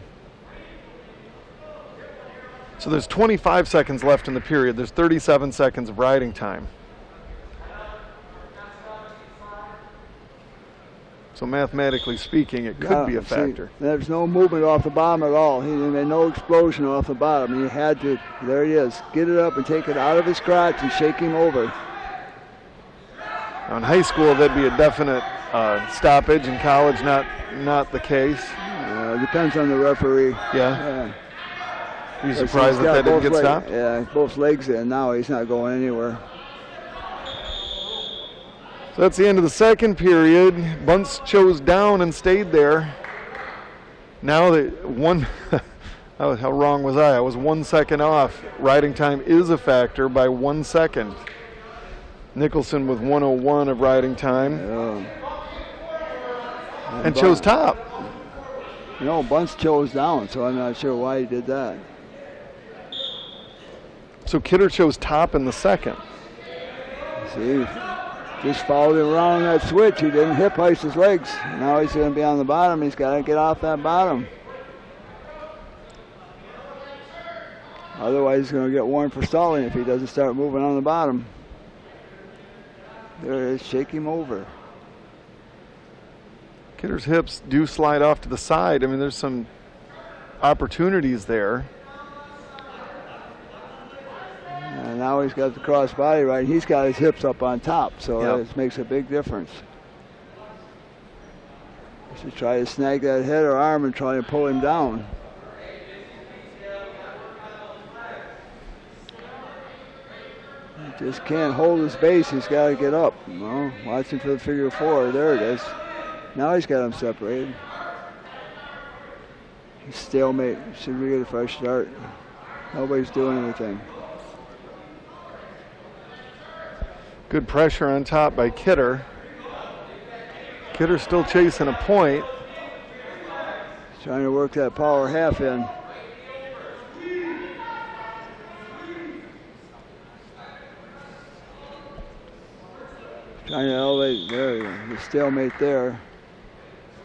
So there's 25 seconds left in the period. There's 37 seconds of riding time. So mathematically speaking, it could be a factor. There's no movement off the bottom at all. He made no explosion off the bottom. He had to, there he is, get it up and take it out of his crotch and shake him over. Now in high school, that'd be a definite stoppage. In college, not the case. Depends on the referee. Yeah. Are you surprised that didn't get stopped? Yeah, both legs in. Now he's not going anywhere. So that's the end of the second period. Bunce chose down and stayed there. Now how wrong was I? I was 1 second off. Riding time is a factor by 1 second. Nicholson with 1:01 of riding time. And chose top. Bunce chose down, so I'm not sure why he did that. So Kidder chose top in the second. See, just followed him around that switch. He didn't hip ice his legs. Now he's going to be on the bottom. He's got to get off that bottom. Otherwise, he's going to get warned for stalling if he doesn't start moving on the bottom. There it is. Shake him over. Kidder's hips do slide off to the side. I mean, there's some opportunities there. And now he's got the cross body right. He's got his hips up on top, so it makes a big difference. He should try to snag that head or arm and try to pull him down. He just can't hold his base. He's got to get up. Watching for the figure four. There it is. Now he's got him separated. Stalemate. Should we get a fresh start? Nobody's doing anything. Good pressure on top by Kidder. Kidder still chasing a point. Trying to work that power half in. Trying to elevate there, the stalemate there.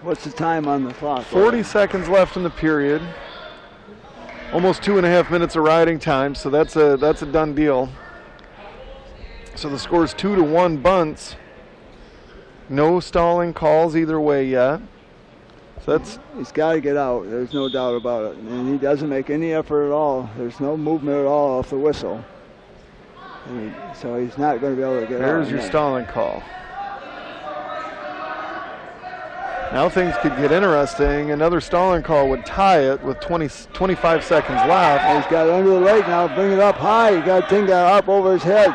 What's the time on the clock? 40 seconds left in the period. Almost 2.5 minutes of riding time, so that's a done deal. So the score's 2-1 bunts. No stalling calls either way yet. So he's got to get out. There's no doubt about it. And he doesn't make any effort at all. There's no movement at all off the whistle. So he's not going to be able to get out. There's your stalling call. Now things could get interesting. Another stalling call would tie it with 25 seconds left. And he's got it under the leg now. Bring it up high. You got to think that up over his head.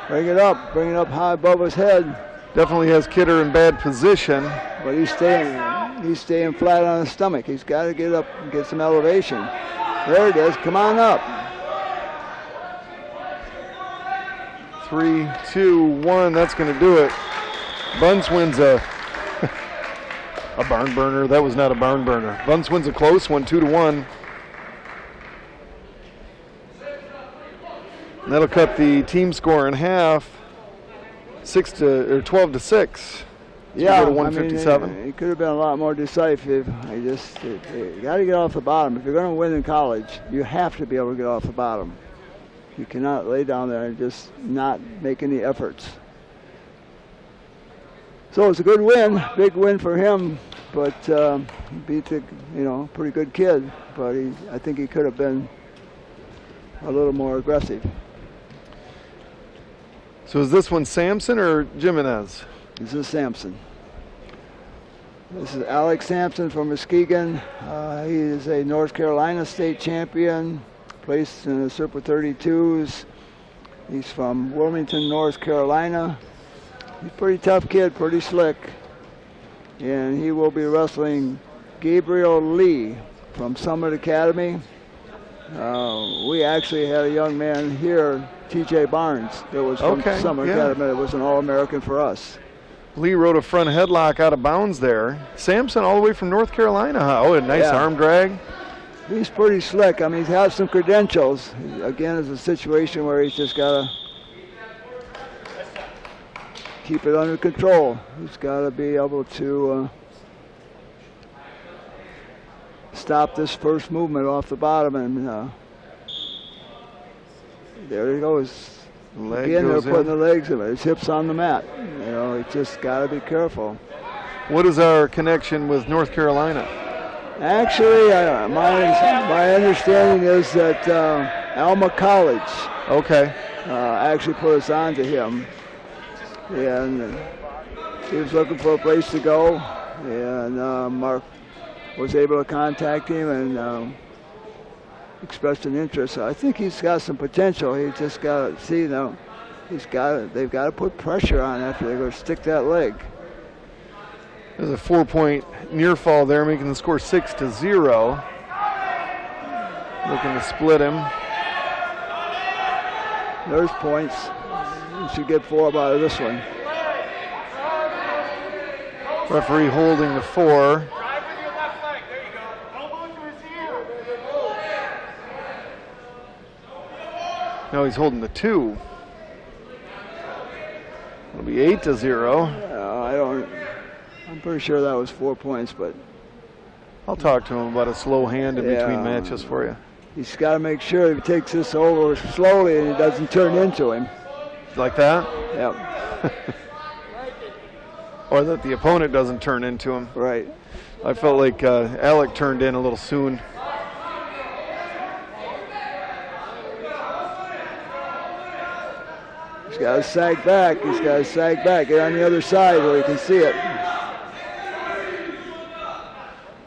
Bring it up high above his head. Definitely has Kidder in bad position. But he's staying flat on his stomach. He's got to get up and get some elevation. There it is. Come on up. 3, 2, 1. That's going to do it. Bunce wins a barn burner. That was not a barn burner. Bunce wins a close one, 2-1. And that'll cut the team score in half, 12-6. Yeah, to 157. He could have been a lot more decisive. You got to get off the bottom. If you're going to win in college, you have to be able to get off the bottom. You cannot lay down there and just not make any efforts. So it's a good win, big win for him, but beat the pretty good kid. But I think he could have been a little more aggressive. So is this one Sampson or Jimenez? This is Sampson. This is Alex Sampson from Muskegon. He is a North Carolina state champion, placed in the Super 32s. He's from Wilmington, North Carolina. He's a pretty tough kid, pretty slick. And he will be wrestling Gabriel Lee from Summit Academy. We actually had a young man here, T.J. Barnes, that was from Summit Academy. That was an All-American for us. Lee rode a front headlock out of bounds there. Sampson all the way from North Carolina. Oh, a nice arm drag. He's pretty slick. I mean, he's has some credentials. Again, it's a situation where he's just got to keep it under control. He's got to be able to stop this first movement off the bottom, and there he goes. Again, they're putting the legs in it. His hips on the mat. He just got to be careful. What is our connection with North Carolina? Actually, my understanding is that Alma College actually put us on to him. And he was looking for a place to go, and Mark was able to contact him and expressed an interest. So I think he's got some potential. He just got to see now. They've got to put pressure on after they're going to stick that leg. There's a 4-point near fall there, making the score 6-0. Looking to split him. There's points. You should get 4 out of this one. Referee holding the 4. Now he's holding the 2. It'll be 8-0. I'm pretty sure that was 4 points, but I'll talk to him about a slow hand in between matches for you. He's got to make sure he takes this over slowly and it doesn't turn into him. Like that? Yep. Or that the opponent doesn't turn into him. Right. I felt like Alec turned in a little soon. He's got to sag back. Get on the other side where you can see it.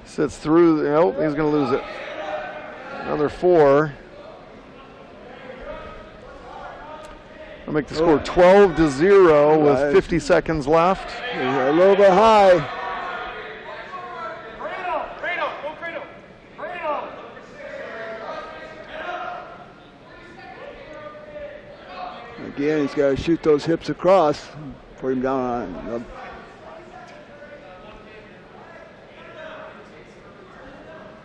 Sits through. Nope, he's going to lose it. Another 4. I'll make the score 12-0 with 50 seconds left. A little bit high. Again, he's got to shoot those hips across, put him down on.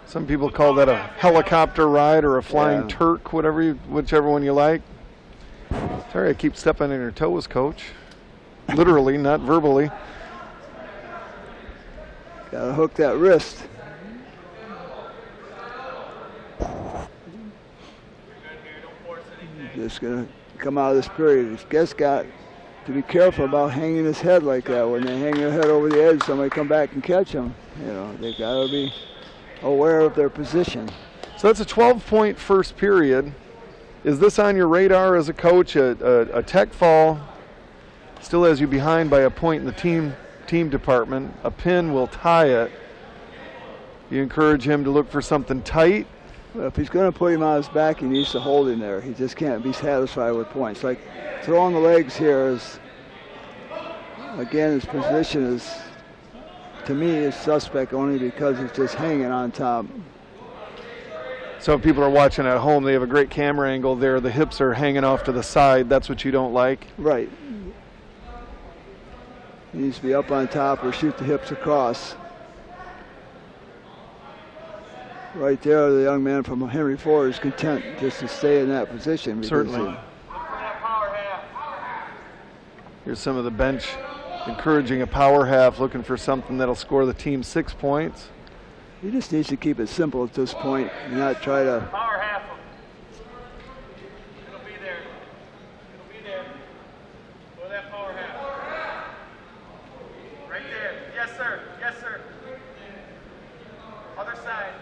Some people call that a helicopter ride or a flying Turk, whichever one you like. Sorry, I keep stepping on your toes, Coach. Literally, not verbally. Got to hook that wrist. Just going to come out of this period. He's just got to be careful about hanging his head like that. When they hang their head over the edge, somebody come back and catch them. You know, they got to be aware of their position. So that's a 12-point first period. Is this on your radar as a coach? A tech fall still has you behind by a point in the team department. A pin will tie it. You encourage him to look for something tight. Well, if he's going to put him on his back, he needs to hold him there. He just can't be satisfied with points. Like throwing the legs here is, again, his position is, to me, is suspect only because it's just hanging on top. So if people are watching at home, they have a great camera angle there. The hips are hanging off to the side. That's what you don't like? Right. He needs to be up on top or shoot the hips across. Right there, the young man from Henry Ford is content just to stay in that position. Certainly. Here's some of the bench encouraging a power half, looking for something that'll score the team 6 points. He just needs to keep it simple at this point and not try to. Power half him. It'll be there. It'll be there. Go that power half. Right there. Yes, sir. Yes, sir. Other side.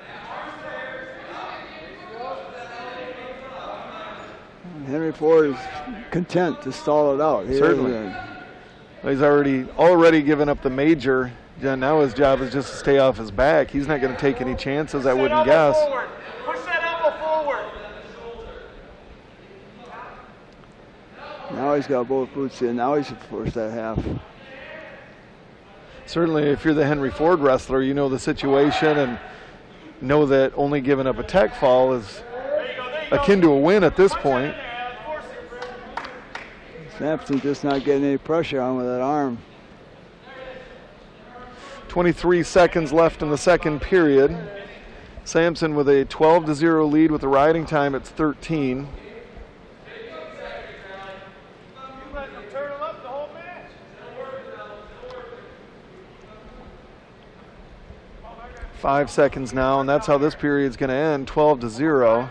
Henry Ford is content to stall it out. Certainly. He's already given up the major. Now his job is just to stay off his back. He's not going to take any chances, I wouldn't guess. Forward. Push that elbow forward. Now he's got both boots in. Now he should force that half. Certainly, if you're the Henry Ford wrestler, you know the situation and know that only giving up a tech fall is akin to a win at this point. Sampson just not getting any pressure on with that arm. 23 seconds left in the second period. Sampson with a 12-0 lead with the riding time at 13. Let them turn him up the whole match. 5 seconds now, and that's how this period's going to end, 12-0.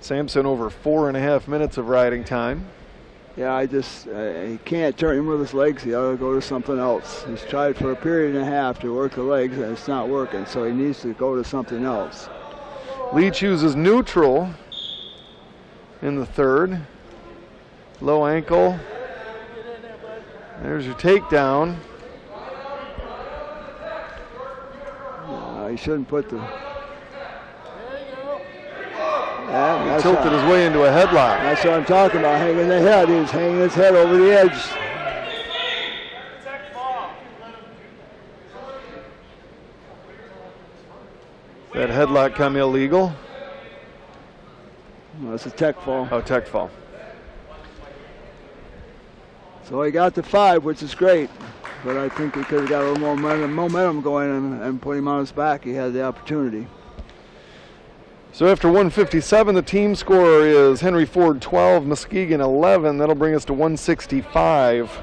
Sampson over 4.5 minutes of riding time. Yeah, he can't turn him with his legs. He ought to go to something else. He's tried for a period and a half to work the legs, and it's not working, so he needs to go to something else. Lee chooses neutral in the third. Low ankle. There's your takedown. He shouldn't put the... He tilted his way into a headlock. That's what I'm talking about, hanging the head. He was hanging his head over the edge. That headlock come illegal? Well, it's a tech fall. Oh, tech fall. So he got to 5, which is great. But I think he could have got a little more momentum going and put him on his back. He had the opportunity. So after 157, the team score is Henry Ford 12, Muskegon 11. That'll bring us to 165.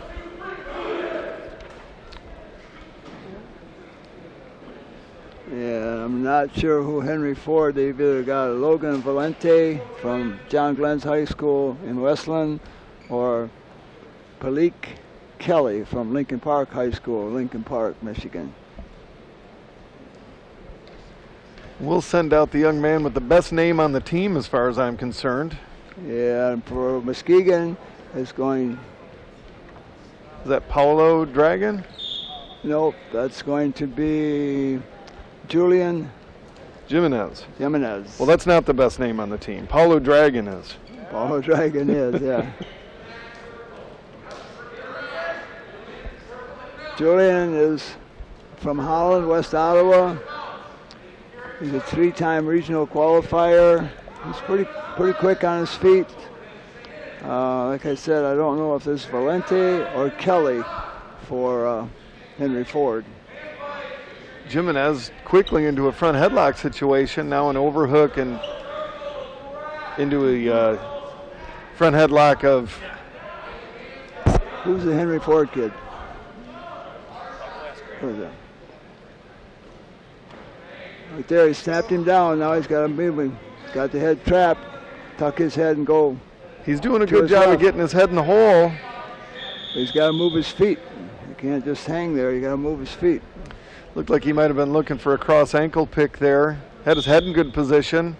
Yeah, I'm not sure who Henry Ford. They've either got Logan Valente from John Glenn's High School in Westland or Palik Kelly from Lincoln Park High School, Lincoln Park, Michigan. We'll send out the young man with the best name on the team as far as I'm concerned. Yeah, and for Muskegon, it's going... Is that Paulo Dragon? Nope, that's going to be Julian Jimenez. Jimenez. Well, that's not the best name on the team. Paulo Dragon is. Paulo Dragon is, yeah. Julian is from Holland, West Ottawa. He's a 3-time regional qualifier. He's pretty quick on his feet. Like I said, I don't know if this is Valente or Kelly for Henry Ford. Jimenez quickly into a front headlock situation. Now an overhook and into a front headlock of Who's the Henry Ford kid? Who's that? Right there, he snapped him down. Now he's got to move him. He's got the head trapped. Tuck his head and go. He's doing a good job of getting his head in the hole. He's got to move his feet. You can't just hang there. You got to move his feet. Looked like he might have been looking for a cross ankle pick there. Had his head in good position.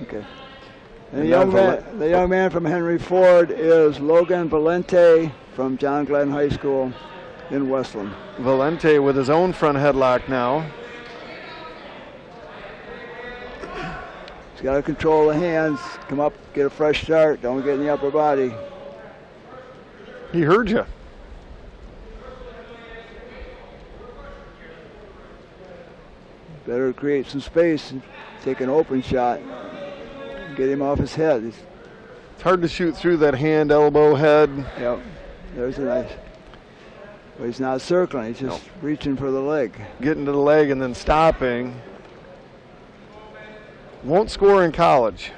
Okay. And the young man from Henry Ford is Logan Valente from John Glenn High School in Westland. Valente with his own front headlock now. He's got to control the hands, come up, get a fresh start, don't get in the upper body. He heard you. Better create some space and take an open shot. Get him off his head. It's hard to shoot through that hand, elbow, head. Yep, there's a nice. But he's not circling, he's just reaching for the leg. Getting to the leg and then stopping. Won't score in college.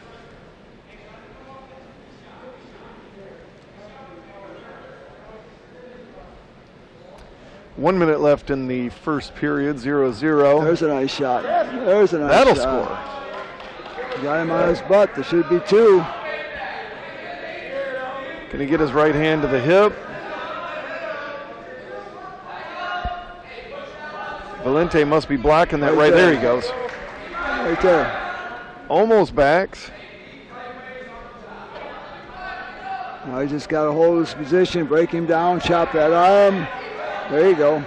One minute left in the first period, 0-0. There's a nice shot. There's a nice That'll shot. score. Got him on his butt. There should be two. Can he get his right hand to the hip? Valente must be blocking that right there. He goes. Right there. Almost backs. Now he just got to hold his position, break him down, chop that arm. There you go.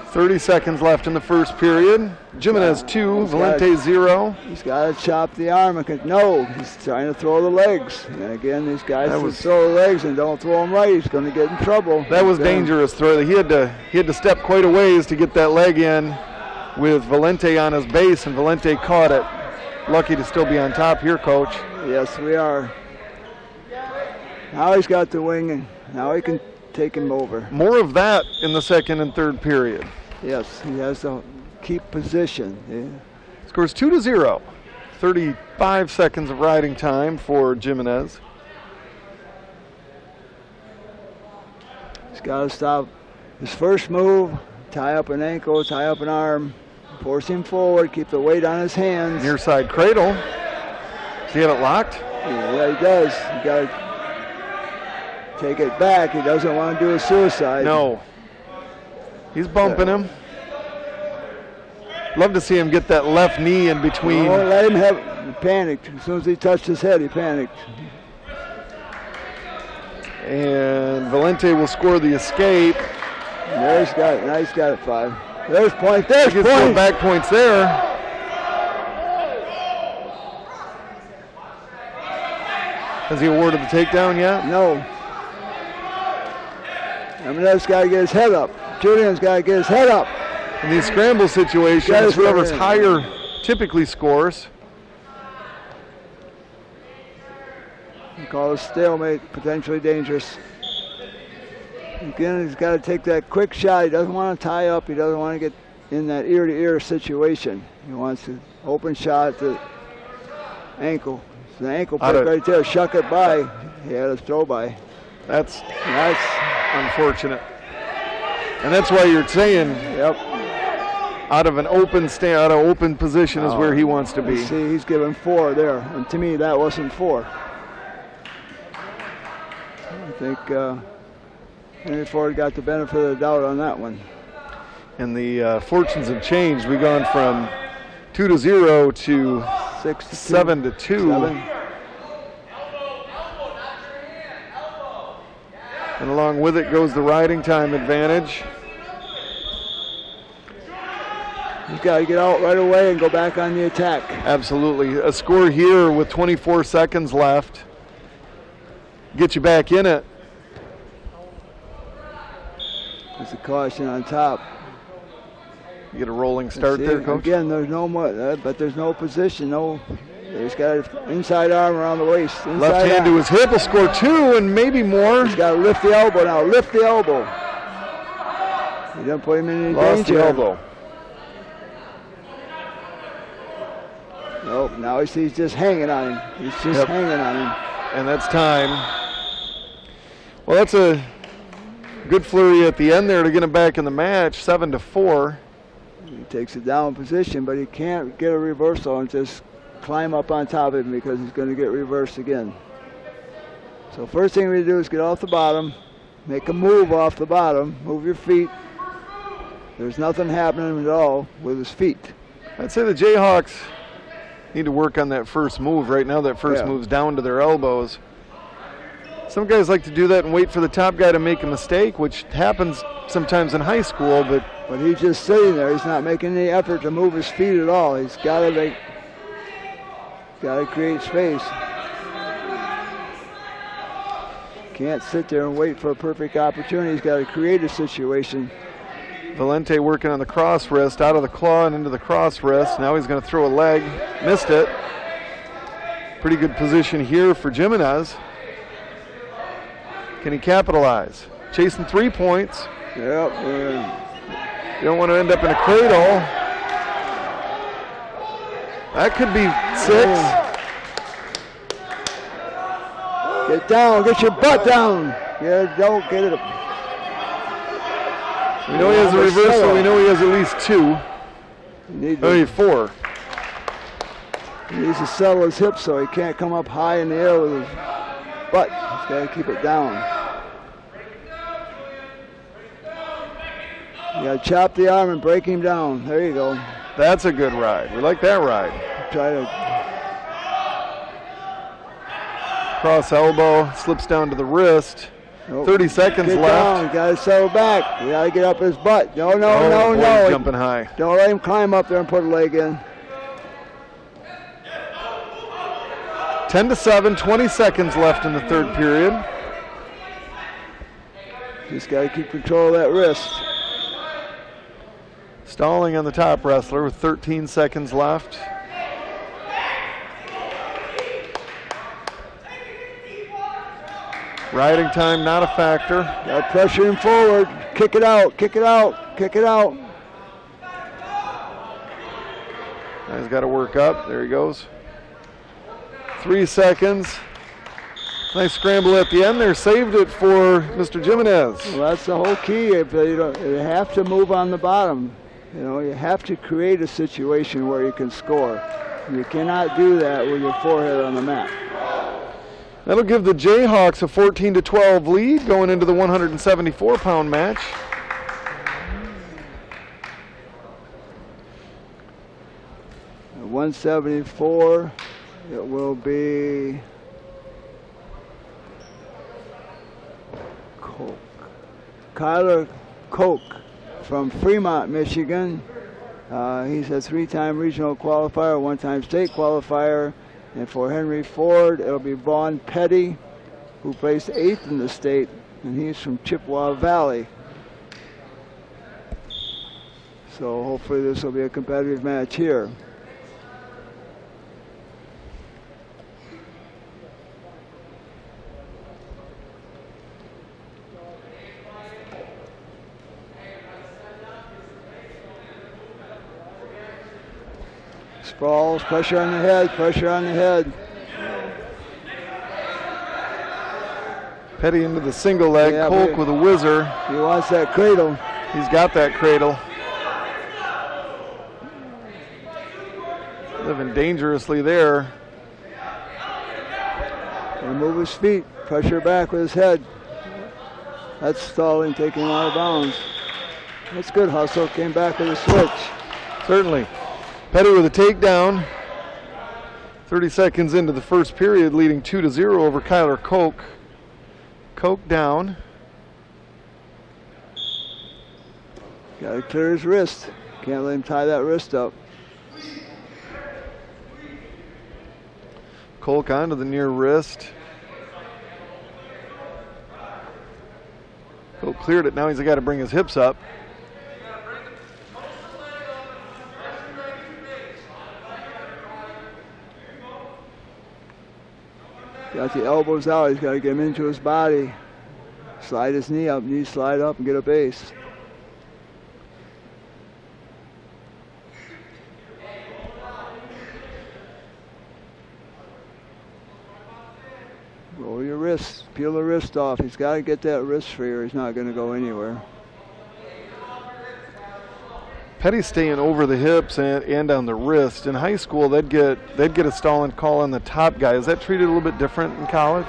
30 seconds left in the first period. Jimenez 2, Valente 0. He's got to chop the arm. No, he's trying to throw the legs. And again, these guys that throw the legs and don't throw them right, he's going to get in trouble. That was dangerous throw. He had to step quite a ways to get that leg in with Valente on his base, and Valente caught it. Lucky to still be on top here, Coach. Yes, we are. Now he's got the wing, and now he can take him over. More of that in the second and third period. Yes, he has to keep position. Yeah. Scores 2-0. 35 seconds of riding time for Jimenez. He's got to stop his first move, tie up an ankle, tie up an arm, force him forward, keep the weight on his hands. Near side cradle. Does he have it locked? Yeah, he does. You got to take it back. He doesn't want to do a suicide. No. He's bumping him. Love to see him get that left knee in between. Oh, let him have it. He panicked. As soon as he touched his head, he panicked. And Valente will score the escape. There he's got it. Now he's got it, 5. There's point. There's point. Some back points there. Has he awarded the takedown yet? No. Hernandez got to get his head up. Julian's got to get his head up. In these scramble situations, whoever's higher typically scores. We call it stalemate, potentially dangerous. Again, he's got to take that quick shot. He doesn't want to tie up. He doesn't want to get in that ear-to-ear situation. He wants to open shot at the ankle. It's an ankle pick right there. Shuck it by. He had a throw by. That's unfortunate. And that's why you're saying out of an open out of open position is where he wants to be. See, he's given 4 there. And to me, that wasn't 4. I think Henry Ford got the benefit of the doubt on that one. And the fortunes have changed. We've gone from 2-0 to 7-2. And along with it goes the riding time advantage. You've got to get out right away and go back on the attack. Absolutely. A score here with 24 seconds left. Get you back in it. There's a caution on top. You get a rolling start there, Coach? Again, there's no more, but there's no position. No, he's got an inside arm around the waist. Left hand to his hip will score 2 and maybe more. He's got to lift the elbow now. Lift the elbow. He doesn't put him in any danger. Lost the elbow. Nope, now he's just hanging on him. He's just hanging on him. And that's time. Well, that's a good flurry at the end there to get him back in the match, 7-4. He takes a down position, but he can't get a reversal and just climb up on top of him because he's going to get reversed again. So first thing we do is get off the bottom, make a move off the bottom, move your feet. There's nothing happening at all with his feet. I'd say the Jayhawks need to work on that first move. Right now that first move's down to their elbows. Some guys like to do that and wait for the top guy to make a mistake, which happens sometimes in high school, but he's just sitting there. He's not making any effort to move his feet at all. He's got to create space. Can't sit there and wait for a perfect opportunity. He's got to create a situation. Valente working on the cross wrist, out of the claw and into the cross wrist. Now he's going to throw a leg. Missed it. Pretty good position here for Jimenez. Can he capitalize? Chasing 3 points. Yep. You don't want to end up in a cradle. That could be 6. Get down. Get your butt down. Yeah, don't get it. We know he has a reversal. We know he has at least 2. Maybe 4. He needs to settle his hips so he can't come up high in the air with his butt. He's got to keep it down. You got to chop the arm and break him down. There you go. That's a good ride. We like that ride. Try to cross elbow, slips down to the wrist. Nope. 30 seconds get left. Down. Got to settle back. You got to get up his butt. No. He's jumping high. Don't let him climb up there and put a leg in. 10-7, 20 seconds left in the third period. Just got to keep control of that wrist. Stalling on the top wrestler with 13 seconds left. Riding time not a factor. Got to pressure him forward. Kick it out. Kick it out. Kick it out. Now he's got to work up. There he goes. 3 seconds. Nice scramble at the end there. Saved it for Mr. Jimenez. Well, that's the whole key. If you have to move on the bottom. You know, you have to create a situation where you can score. You cannot do that with your forehead on the mat. That'll give the Jayhawks a 14-12 lead going into the 174-pound match. At 174, it will be Kyler Koch from Fremont, Michigan. He's a 3-time regional qualifier, 1-time state qualifier. And for Henry Ford, it'll be Vaughn Petty, who placed 8th in the state, and he's from Chippewa Valley. So hopefully this will be a competitive match here. Sprawls, pressure on the head, pressure on the head. Petty into the single leg, Kolk with a whizzer. He wants that cradle. He's got that cradle. Living dangerously there. Remove his feet, pressure back with his head. That's stalling, taking him out of bounds. That's good hustle, came back with a switch. Certainly. Petty with a takedown. 30 seconds into the first period, leading 2-0 over Kyler Koch. Koch down. Got to clear his wrist. Can't let him tie that wrist up. Koch onto the near wrist. Koch cleared it. Now he's got to bring his hips up. Got the elbows out. He's got to get him into his body. Slide his knee up. Knee slide up and get a base. Roll your wrist, peel the wrist off. He's got to get that wrist free or he's not going to go anywhere. Petty's staying over the hips and on the wrist. In high school, they'd get a stalling call on the top guy. Is that treated a little bit different in college?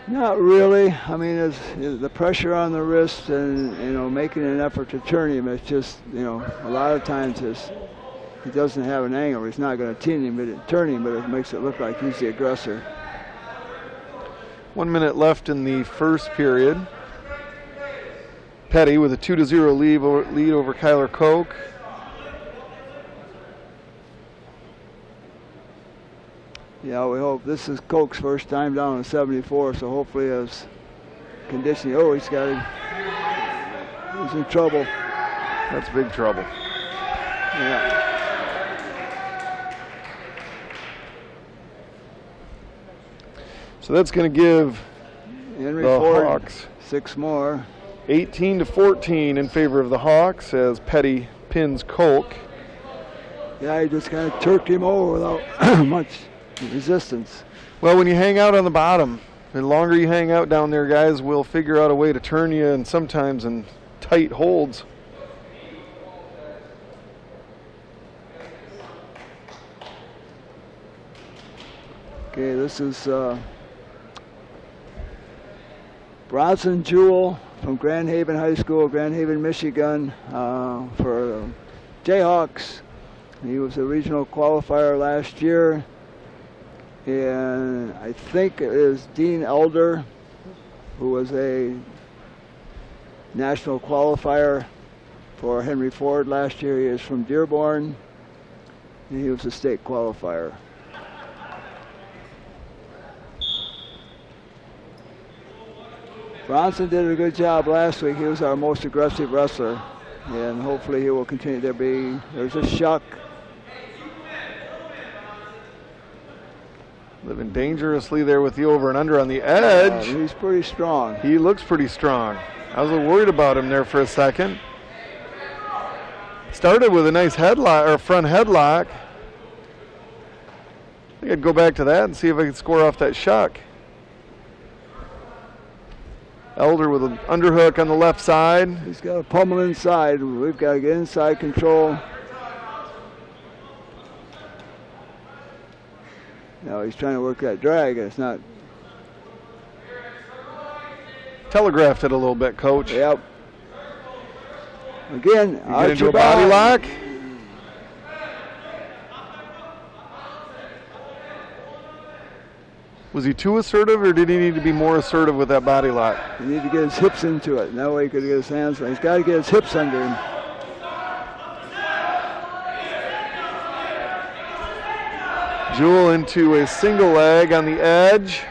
Not really. I mean, it's the pressure on the wrist and, making an effort to turn him. It's just, a lot of times he doesn't have an angle. He's not going to turn him, but it makes it look like he's the aggressor. 1 minute left in the first period. Petty with a 2-0 lead over Kyler Koch. Yeah, we hope this is Koch's first time down in 74, so hopefully his conditioning. Oh, he's in trouble. That's big trouble. Yeah. So that's going to give Henry the Ford Hawks 6 more. 18-14 in favor of the Hawks as Petty pins Koch. Yeah, he just kind of turked him over without much resistance. Well, when you hang out on the bottom, the longer you hang out down there, guys will figure out a way to turn you, and sometimes in tight holds. Okay, this is Bronson Jewell from Grand Haven High School, Grand Haven, Michigan, for Jayhawks. He was a regional qualifier last year. And I think it is Dean Elder, who was a national qualifier for Henry Ford last year. He is from Dearborn, and he was a state qualifier. Bronson did a good job last week. He was our most aggressive wrestler, and hopefully he will continue. There's a shuck. Living dangerously there with the over and under on the edge. He's pretty strong. He looks pretty strong. I was a little worried about him there for a second. Started with a nice headlock or front headlock. I think I'd go back to that and see if I could score off that shuck. Elder with an underhook on the left side. He's got a pummel inside. We've got to get inside control. Now he's trying to work that drag. It's not. Telegraphed it a little bit, Coach. Yep. Again, Get into a body lock. Was he too assertive, or did he need to be more assertive with that body lock? He needs to get his hips into it. That way he could get his hands. He's got to get his hips under him. Jewell into a single leg on the edge.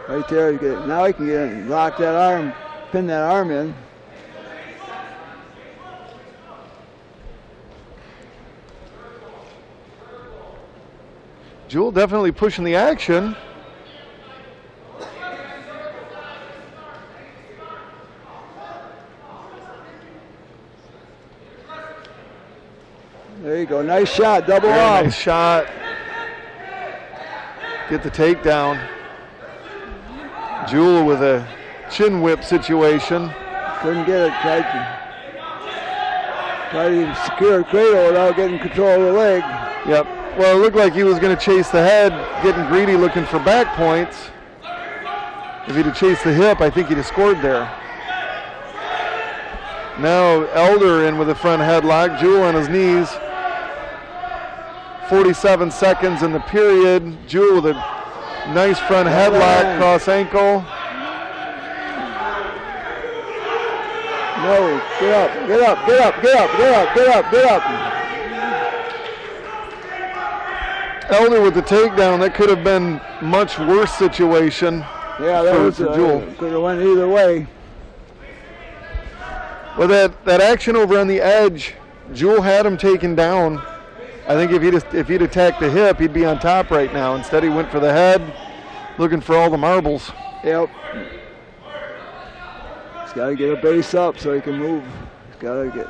Right there. Now he can get in, lock that arm, pin that arm in. Jewell definitely pushing the action. There you go. Nice shot. Double Very up. nice shot. Get the takedown. Jewell with a chin whip situation. Couldn't get it. Tried to secure a cradle without getting control of the leg. Yep. Well, it looked like he was going to chase the head, getting greedy, looking for back points. If he'd have chased the hip, I think he'd have scored there. Now Elder in with a front headlock. Jewell on his knees. 47 seconds in the period. Jewell with a nice front headlock, cross ankle. No, get up, get up, get up, get up, get up, get up, get up. Elder with the takedown. That could have been much worse situation. Yeah, that was Jewell. Could have went either way. Well, that action over on the edge, Jewell had him taken down. I think if he'd attacked the hip, he'd be on top right now. Instead, he went for the head, looking for all the marbles. Yep. He's got to get a base up so he can move. He's got to get.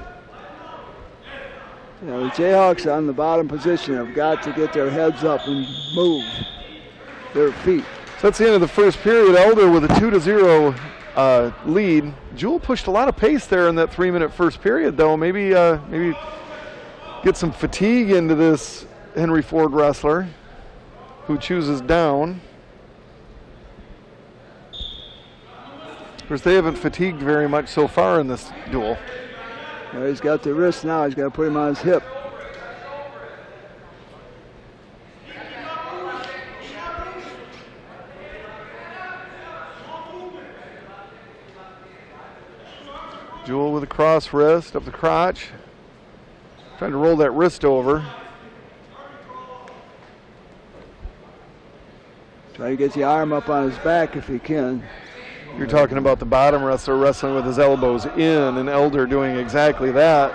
You know, the Jayhawks on the bottom position have got to get their heads up and move their feet. So that's the end of the first period. Elder with a 2-0 lead. Jewel pushed a lot of pace there in that 3-minute first period, though. Maybe get some fatigue into this Henry Ford wrestler, who chooses down. Of course, they haven't fatigued very much so far in this duel. Well, he's got the wrist now. He's got to put him on his hip. Jewel with a cross wrist up the crotch. Trying to roll that wrist over. Try to get the arm up on his back if he can. You're talking about the bottom wrestler wrestling with his elbows in, and Elder doing exactly that.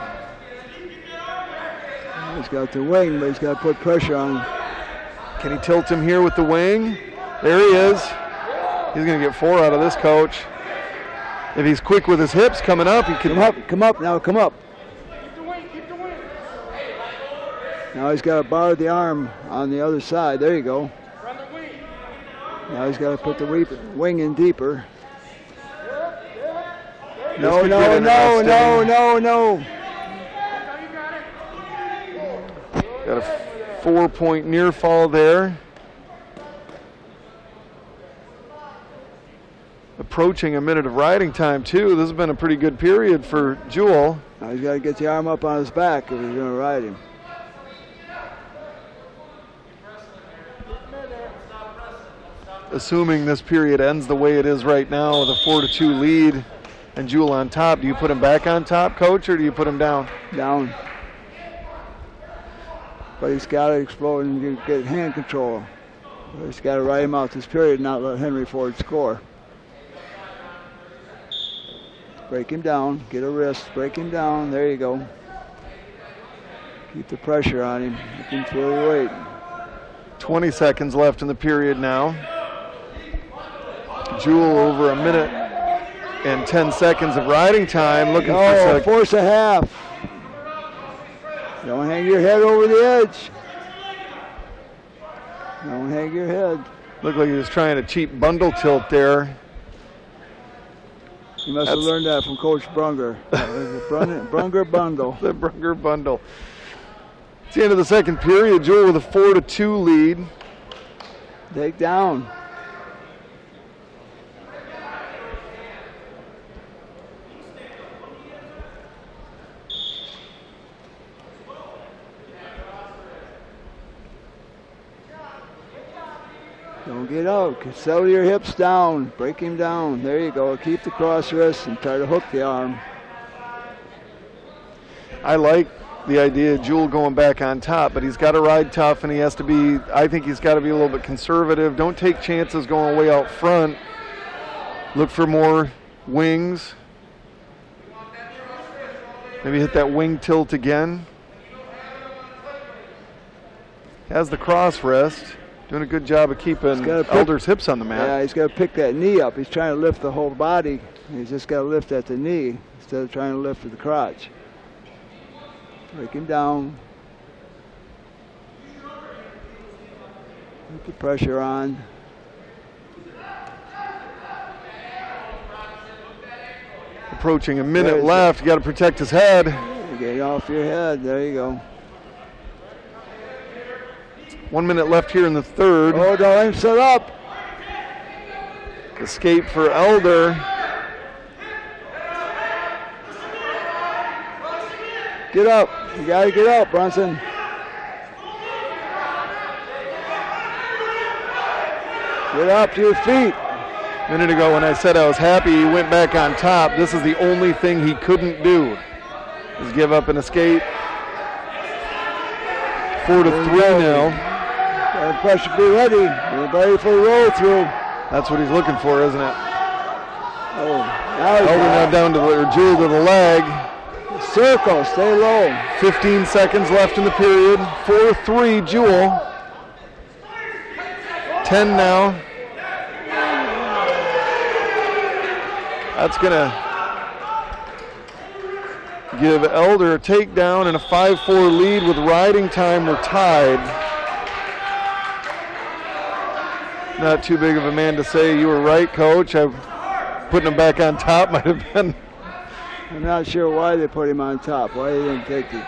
He's got the wing, but he's got to put pressure on him. Can he tilt him here with the wing? There he is. He's going to get 4 out of this, coach. If he's quick with his hips coming up, he can... Come up now, come up. Keep the wing. Now he's got to bar the arm on the other side. There you go. Run the wing. Now he's got to put the wing in deeper. This No. could get interesting. Got a 4-point near fall there. Approaching a minute of riding time, too. This has been a pretty good period for Jewel. Now he's got to get the arm up on his back if he's going to ride him. Assuming this period ends the way it is right now with a 4-2 lead and Jewel on top, do you put him back on top, coach, or do you put him down? Down. But he's got to explode and get hand control. He's got to ride him out this period and not let Henry Ford score. Break him down, get a wrist, break him down, there you go. Keep the pressure on him, make him feel the weight. 20 seconds left in the period now. Jewel over a minute and 10 seconds of riding time, looking for force a half. Don't hang your head over the edge. Don't hang your head. Looked like he was trying a cheap bundle tilt there. You must have learned that from Coach Brunger. Brunger bundle. The Brunger bundle. It's the end of the second period. Jewel with a 4-2 lead. Take down. Don't get out. Settle your hips down. Break him down. There you go. Keep the cross wrist and try to hook the arm. I like the idea of Jewel going back on top, but he's got to ride tough, and he has to be, I think he's got to be a little bit conservative. Don't take chances going way out front. Look for more wings. Maybe hit that wing tilt again. Has the cross wrist. Doing a good job of keeping Elder's hips on the mat. Yeah, he's got to pick that knee up. He's trying to lift the whole body. He's just got to lift at the knee instead of trying to lift at the crotch. Break him down. Put the pressure on. Approaching a minute left. You got to protect his head. Get off your head. There you go. 1 minute left here in the third. Oh, don't let him set up. Escape for Elder. Get up. You got to get up, Brunson. Get up to your feet. A minute ago when I said I was happy he went back on top, this is the only thing he couldn't do, is give up and escape. 4-3 now. Pressure, be ready. Be ready for the roll through. That's what he's looking for, isn't it? Oh, now down to the Jewel to the leg. Circle, stay low. 15 seconds left in the period. 4-3 Jewel. 10 now. That's gonna give Elder a takedown and a 5-4 lead with riding time. We're tied. Not too big of a man to say you were right, Coach. Putting him back on top might have been. I'm not sure why they put him on top, why they didn't take it.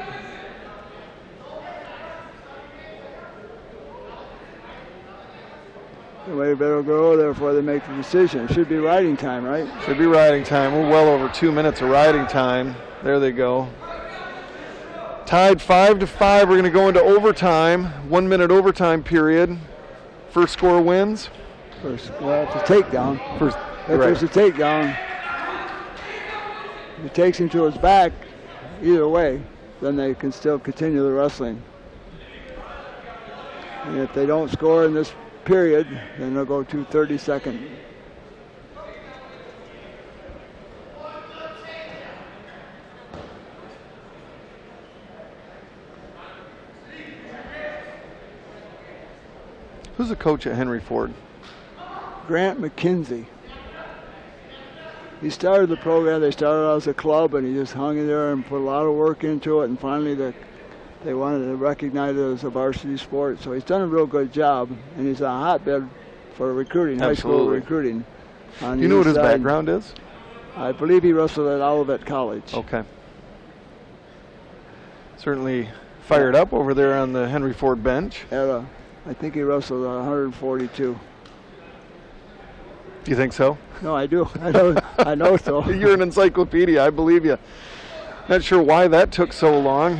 Somebody better go there before they make the decision. It should be riding time, right? Should be riding time. We're well over 2 minutes of riding time. There they go. Tied 5-5. We're going to go into overtime. 1 minute overtime period. First score wins. First, well, it's a takedown. First, if there's a takedown, if he takes him to his back, either way, then they can still continue the wrestling. And if they don't score in this period, then they'll go to 30-second. Who's the coach at Henry Ford? Grant McKenzie. He started the program. They started out as a club, and he just hung in there and put a lot of work into it. And finally, they wanted to recognize it as a varsity sport. So he's done a real good job, and he's a hotbed for recruiting, high school recruiting. Do you know what his background is? I believe he wrestled at Olivet College. Okay. Certainly fired up over there on the Henry Ford bench. I think he wrestled 142. Do you think so? No, I do. I know so. You're an encyclopedia. I believe you. Not sure why that took so long.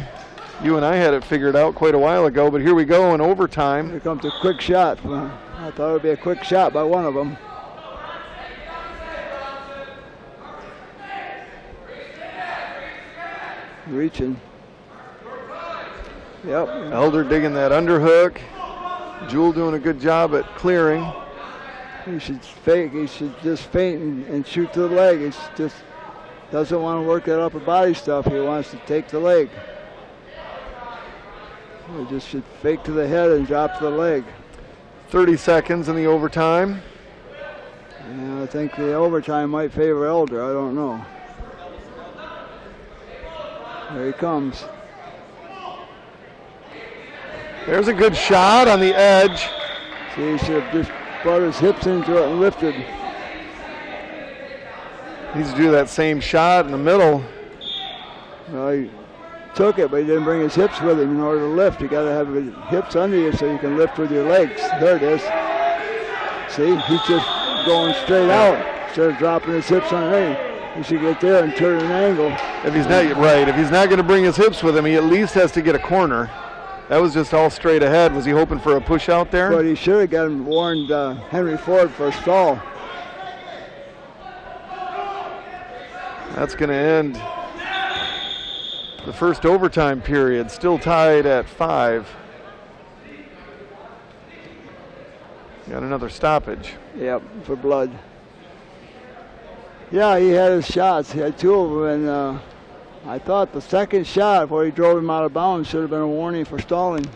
You and I had it figured out quite a while ago, but here we go in overtime. Here comes a quick shot. I thought it would be a quick shot by one of them. Reaching. Yep. Elder digging that underhook. Jewel doing a good job at clearing. He should fake. He should just feint and shoot to the leg. He just doesn't want to work that upper body stuff. He wants to take the leg. He just should fake to the head and drop to the leg. 30 seconds in the overtime. Yeah, I think the overtime might favor Elder. I don't know. There he comes. There's a good shot on the edge. See, he should have just brought his hips into it and lifted. Needs to do that same shot in the middle. Well, he took it, but he didn't bring his hips with him in order to lift. You got to have your hips under you so you can lift with your legs. There it is. See, he's just going straight out instead of dropping his hips underneath. He should get there and turn an angle. If he's not going to bring his hips with him, he at least has to get a corner. That was just all straight ahead. Was he hoping for a push out there? But he should have gotten warned Henry Ford for a stall. That's going to end the first overtime period. Still tied at 5. Got another stoppage. Yep, for blood. Yeah, he had his shots. He had 2 of them, and I thought the second shot where he drove him out of bounds should have been a warning for stalling.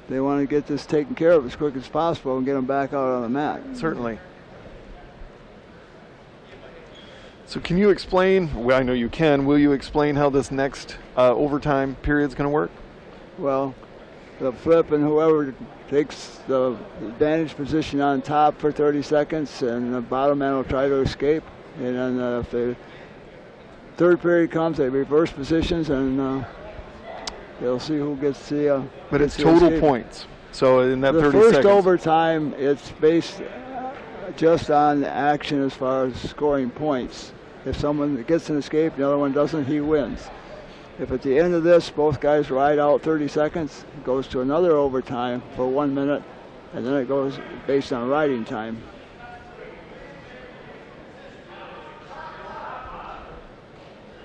They want to get this taken care of as quick as possible and get him back out on the mat. Certainly. So can you explain, well, I know you can, will you explain how this next overtime period is going to work? Well, the flip and whoever takes the advantage position on top for 30 seconds, and the bottom man will try to escape. And then if the third period comes, they reverse positions, and they'll see who gets the. But it's total escape. Points. So in that 30 seconds. The first overtime, it's based just on action as far as scoring points. If someone gets an escape, the other one doesn't, he wins. If at the end of this, both guys ride out 30 seconds, it goes to another overtime for 1 minute, and then it goes based on riding time.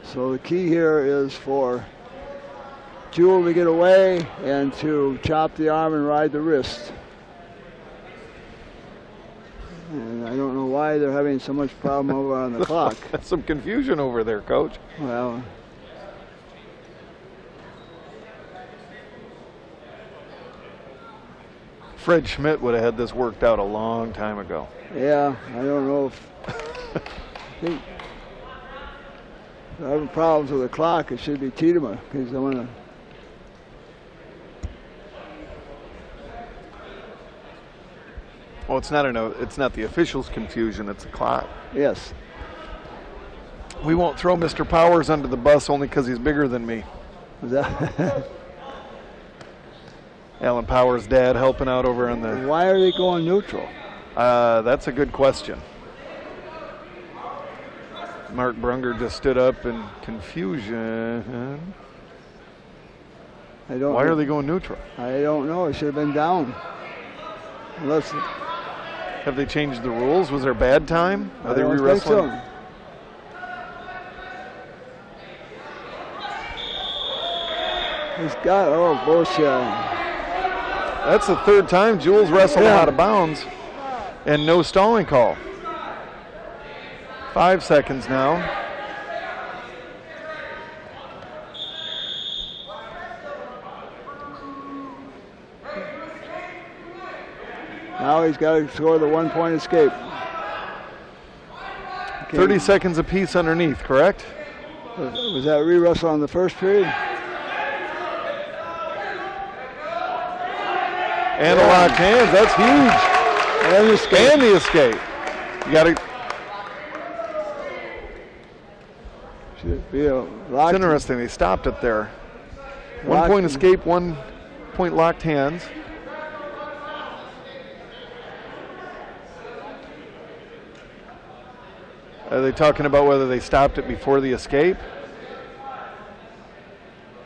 So the key here is for Jewel to get away and to chop the arm and ride the wrist. And I don't know why they're having so much problem over on the clock. That's some confusion over there, Coach. Well, Fred Schmidt would have had this worked out a long time ago. yeah, I don't know if think they're having problems with the clock. It should be Tiedemann because I want to. Well, it's not the officials' confusion. It's the clock. Yes. We won't throw Mr. Powers under the bus only because he's bigger than me. Is that Alan Powers' dad helping out over on the. Why are they going neutral? That's a good question. Mark Brunger just stood up in confusion. Why are they going neutral? I don't know. It should have been down. Unless. Have they changed the rules? Was there bad time? Are they re-wrestling? So. He's got, bullshit. That's the third time Jules wrestled out of bounds and no stalling call. 5 seconds now. Now he's got to score the 1-point escape. 30 seconds apiece underneath, correct? Was that re-wrestle on the first period? And a locked hands, that's huge. And the escape. And the escape. You got to. Should be a It's interesting. They stopped it there. 1 point escape, 1 point locked hands. Are they talking about whether they stopped it before the escape?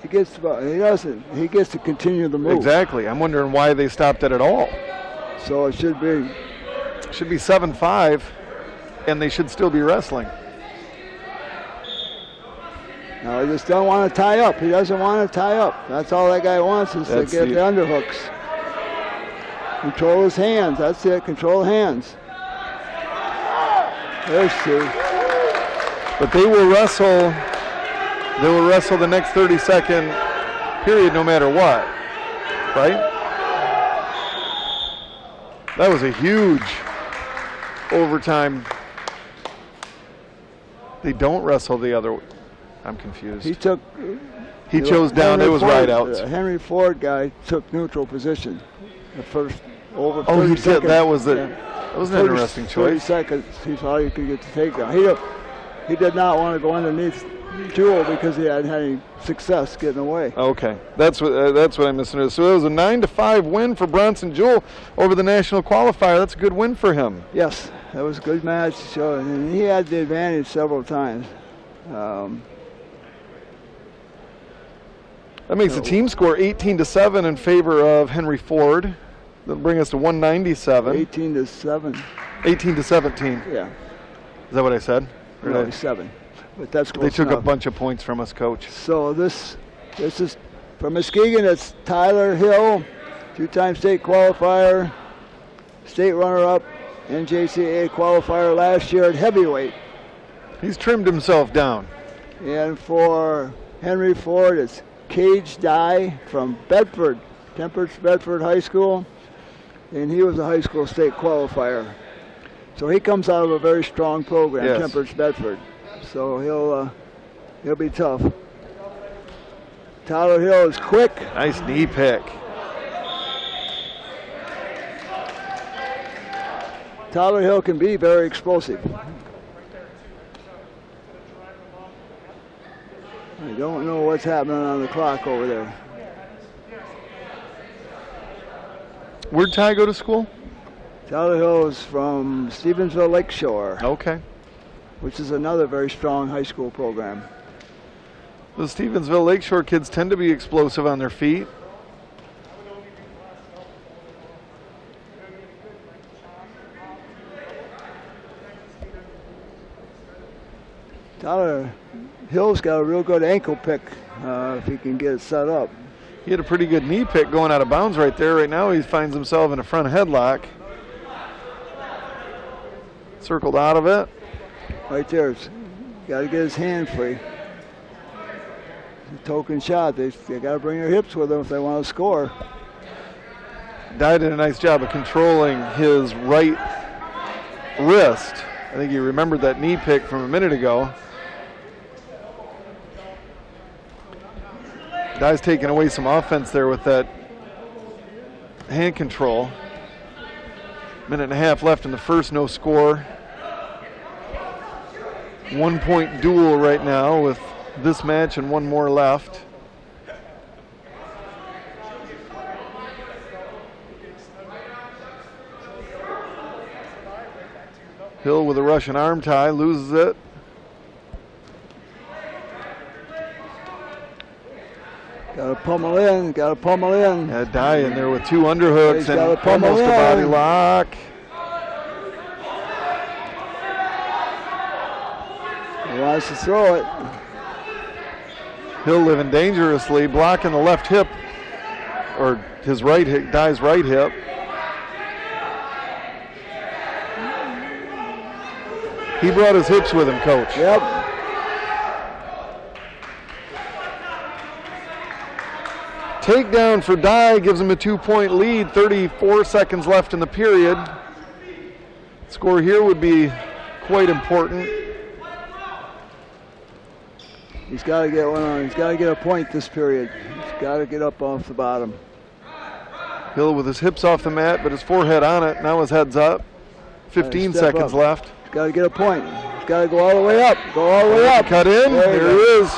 He doesn't. He gets to continue the move. Exactly. I'm wondering why they stopped it at all. So it should be. Should be 7-5, and they should still be wrestling. No, he just don't want to tie up. He doesn't want to tie up. That's all that guy wants is to get the underhooks. Control his hands. That's it. Control hands. There's two. But they will wrestle. They will wrestle the next 30-second period no matter what, right? That was a huge overtime. They don't wrestle the other. I'm confused. He chose down. It was right out. Henry Ford guy took neutral position. The first over 30 he seconds. did. That was an interesting 30 choice. seconds. He thought he could get the takedown. He did not want to go underneath Jewel because he hadn't had any success getting away. Okay, that's what I misunderstood. So it was a 9-5 win for Bronson Jewell over the national qualifier. That's a good win for him. Yes, that was a good match. So, and he had the advantage several times. That makes the team score 18-7 in favor of Henry Ford. That'll bring us to 197. 18-7. 18-17. Yeah. Is that what I said? No, 7. But that's close They took enough. a bunch of points from us, Coach. So this is from Muskegon. It's Tyler Hill, 2-time state qualifier, state runner-up, NJCAA qualifier last year at heavyweight. He's trimmed himself down. And for Henry Ford, it's Cage Dye from Bedford, Temperance Bedford High School, and he was a high school state qualifier. So he comes out of a very strong program, yes. Temperance Bedford. So he'll be tough. Tyler Hill is quick. Nice knee pick. Tyler Hill can be very explosive. I don't know what's happening on the clock over there. Where'd Ty go to school? Tyler Hill is from Stevensville Lakeshore. Okay. Which is another very strong high school program. The Stevensville Lakeshore kids tend to be explosive on their feet. Tyler Hill's got a real good ankle pick if he can get it set up. He had a pretty good knee pick going out of bounds right there. Right now he finds himself in a front headlock. Circled out of it. Right there. Got to get his hand free. It's a token shot. They got to bring their hips with them if they want to score. Dye did a nice job of controlling his right wrist I think he remembered that knee pick from a minute ago. Dye's taking away some offense there with that hand control. Minute and a half left in the first, no score. 1 point duel right now with this match and one more left. Hill with a Russian arm tie, loses it. Got to pummel in, got to pummel in. Had Dye in there with 2 underhooks He's and gotta pummel almost a in. body lock. He wants to throw it. Hill living dangerously, blocking the left hip, or his right hip, Dye's right hip. He brought his hips with him, Coach. Yep. Takedown for Dye gives him a 2-point lead, 34 seconds left in the period. Score here would be quite important. He's got to get one on. He's got to get a point this period. He's got to get up off the bottom. Hill with his hips off the mat, but his forehead on it. Now his head's up. 15 Step seconds up. left. He's got to get a point. He's got to go all the way up. Go all the way up. Cut in. There you There go. he is.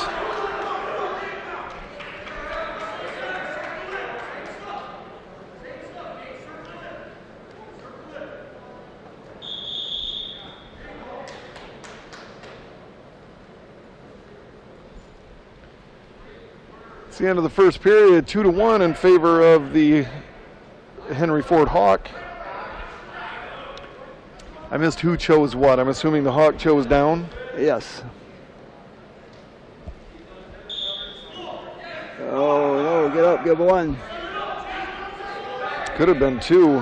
It's the end of the first period, 2-1 in favor of the Henry Ford Hawk. I missed who chose what. I'm assuming the Hawk chose down. Yes. Oh, no, get up, give one. Could have been 2.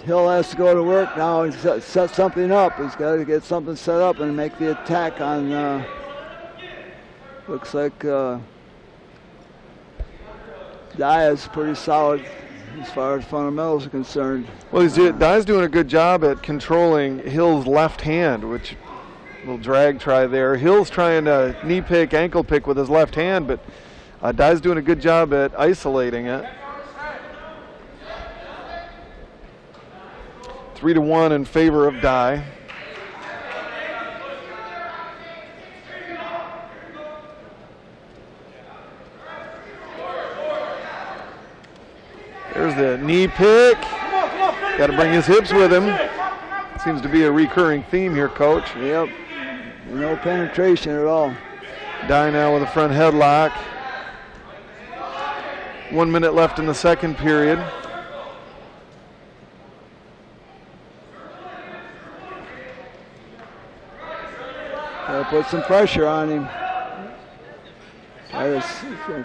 Hill has to go to work now and set something up. He's got to get something set up and make the attack on, looks like Dye is pretty solid as far as fundamentals are concerned. Well, Dye's doing a good job at controlling Hill's left hand, which little drag try there. Hill's trying to knee pick, ankle pick with his left hand, but Dye's doing a good job at isolating it. 3-1 in favor of Dye. There's the knee pick. Got to bring his hips with him. Seems to be a recurring theme here, Coach. Yep. No penetration at all. Dye now with a front headlock. 1 minute left in the second period. Gotta put some pressure on him.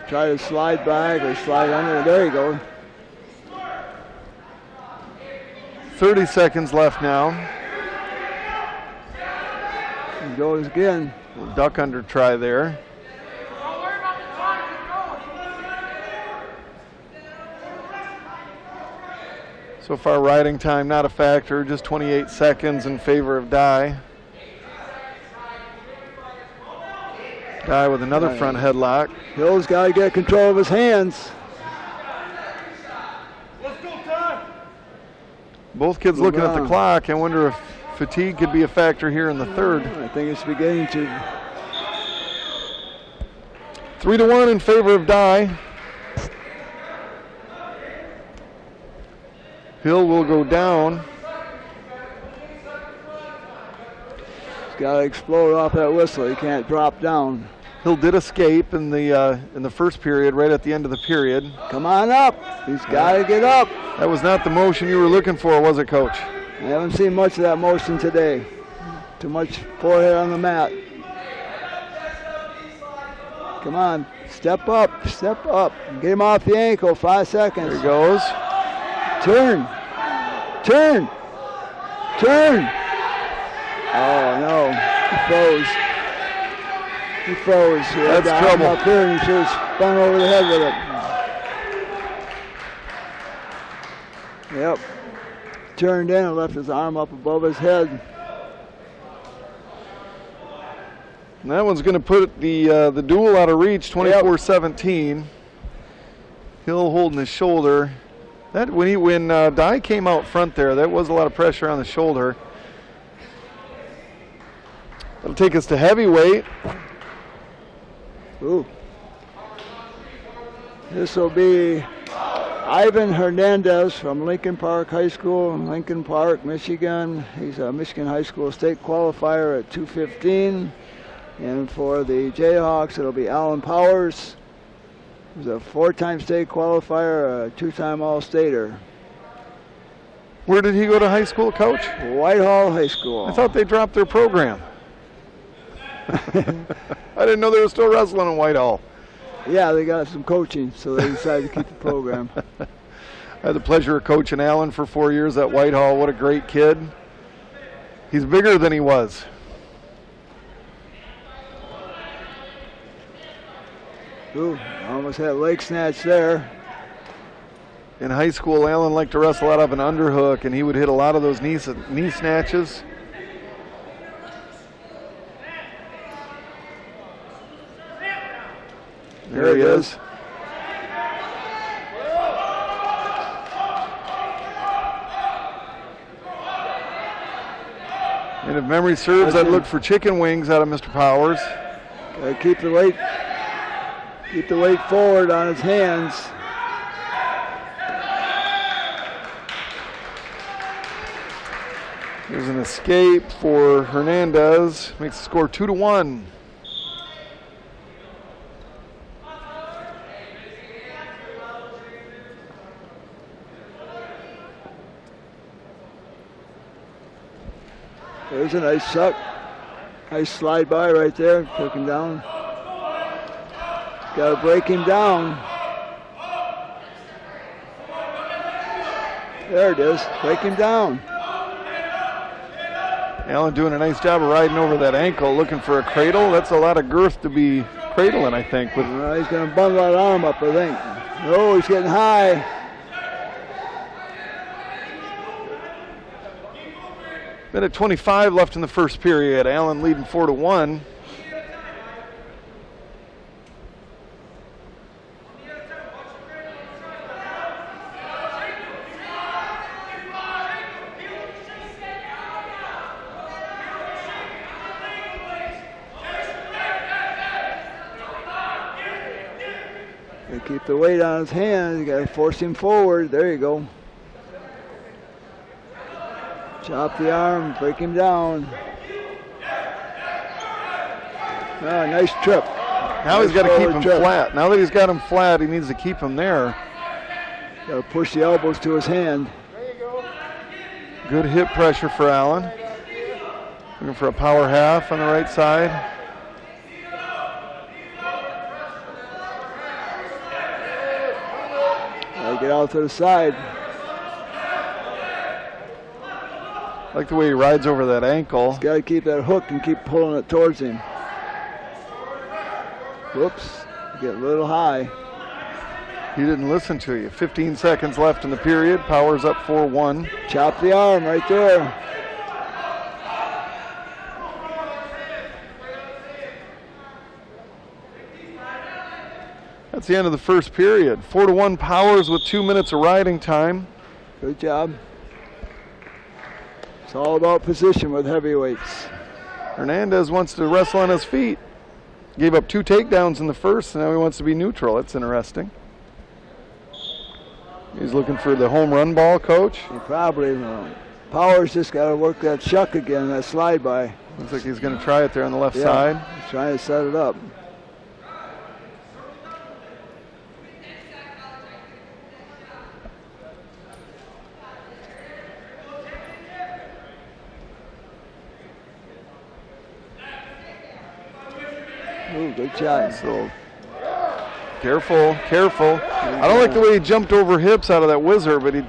Try to slide back or slide under. There you go. 30 seconds left now. He goes again. Little duck under try there. So far, riding time not a factor, just 28 seconds in favor of Dye. Dye with another front headlock. Hill's got to get control of his hands. Both kids looking at the clock. I wonder if fatigue could be a factor here in the third. I think it's beginning to. 3-1 in favor of Dye. Hill will go down. He's got to explode off that whistle. He can't drop down. Hill did escape in the first period, right at the end of the period. Come on up. He's got to get up. That was not the motion you were looking for, was it, Coach? I haven't seen much of that motion today. Too much forehead on the mat. Come on. Step up. Step up. Get him off the ankle. 5 seconds. There he goes. Turn. Turn. Turn. Oh, no. He froze. He froze. He had That's the arm trouble. up here and he should have spun over the head with it. Yep. turned in and left his arm up above his head. And that one's going to put the duel out of reach, 24-17. Hill holding his shoulder. That when Dye came out front there, that was a lot of pressure on the shoulder. That'll take us to heavyweight. Ooh. This will be Ivan Hernandez from Lincoln Park High School in Lincoln Park, Michigan. He's a Michigan High School state qualifier at 215. And for the Jayhawks, it'll be Alan Powers. He's a 4-time state qualifier, a 2-time All-Stater. Where did he go to high school, Coach? Whitehall High School. I thought they dropped their program. I didn't know they were still wrestling in Whitehall. Yeah, they got some coaching, so they decided to keep the program. I had the pleasure of coaching Alan for 4 years at Whitehall. What a great kid. He's bigger than he was. Ooh, almost had a leg snatch there. In high school, Alan liked to wrestle out of an underhook, and he would hit a lot of those knee snatches. There he is. And if memory serves, I'd look for chicken wings out of Mr. Powers. Keep the weight forward on his hands. There's an escape for Hernandez. Makes the score 2-1. There's a nice suck. Nice slide by right there. Took him down. Got to break him down. There it is. Break him down. Alan doing a nice job of riding over that ankle, looking for a cradle. That's a lot of girth to be cradling, I think. He's going to bundle that arm up, I think. Oh, he's getting high. Minute 25 left in the first period. Allen leading 4-1. They keep the weight on his hands. You got to force him forward. There you go. Chop the arm, break him down. Ah, nice trip. Now he's got to keep him flat. Now that he's got him flat, he needs to keep him there. Got to push the elbows to his hand. Good hip pressure for Allen. Looking for a power half on the right side. Gotta get out to the side. I like the way he rides over that ankle. He's got to keep that hook and keep pulling it towards him. Whoops, get a little high. He didn't listen to you. 15 seconds left in the period. Powers up 4-1. Chop the arm right there. That's the end of the first period. 4-1 Powers with 2 minutes of riding time. Good job. It's all about position with heavyweights. Hernandez wants to wrestle on his feet. Gave up 2 takedowns in the first, and now he wants to be neutral. That's interesting. He's looking for the home run ball, Coach. He probably Powers just got to work that shuck again, that slide by. Looks like he's going to try it there on the left side. He's trying to set it up. Ooh, good shot. So careful, careful. I don't like the way he jumped over hips out of that whizzer, but he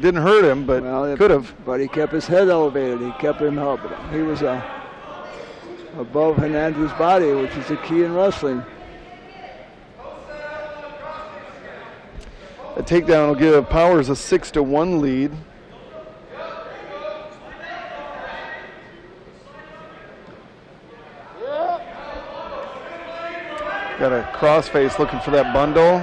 didn't hurt him, but could have. But he kept his head elevated. He kept him up. He was above Hernandez's body, which is the key in wrestling. A takedown will give Powers a 6-1 lead. Got a crossface looking for that bundle.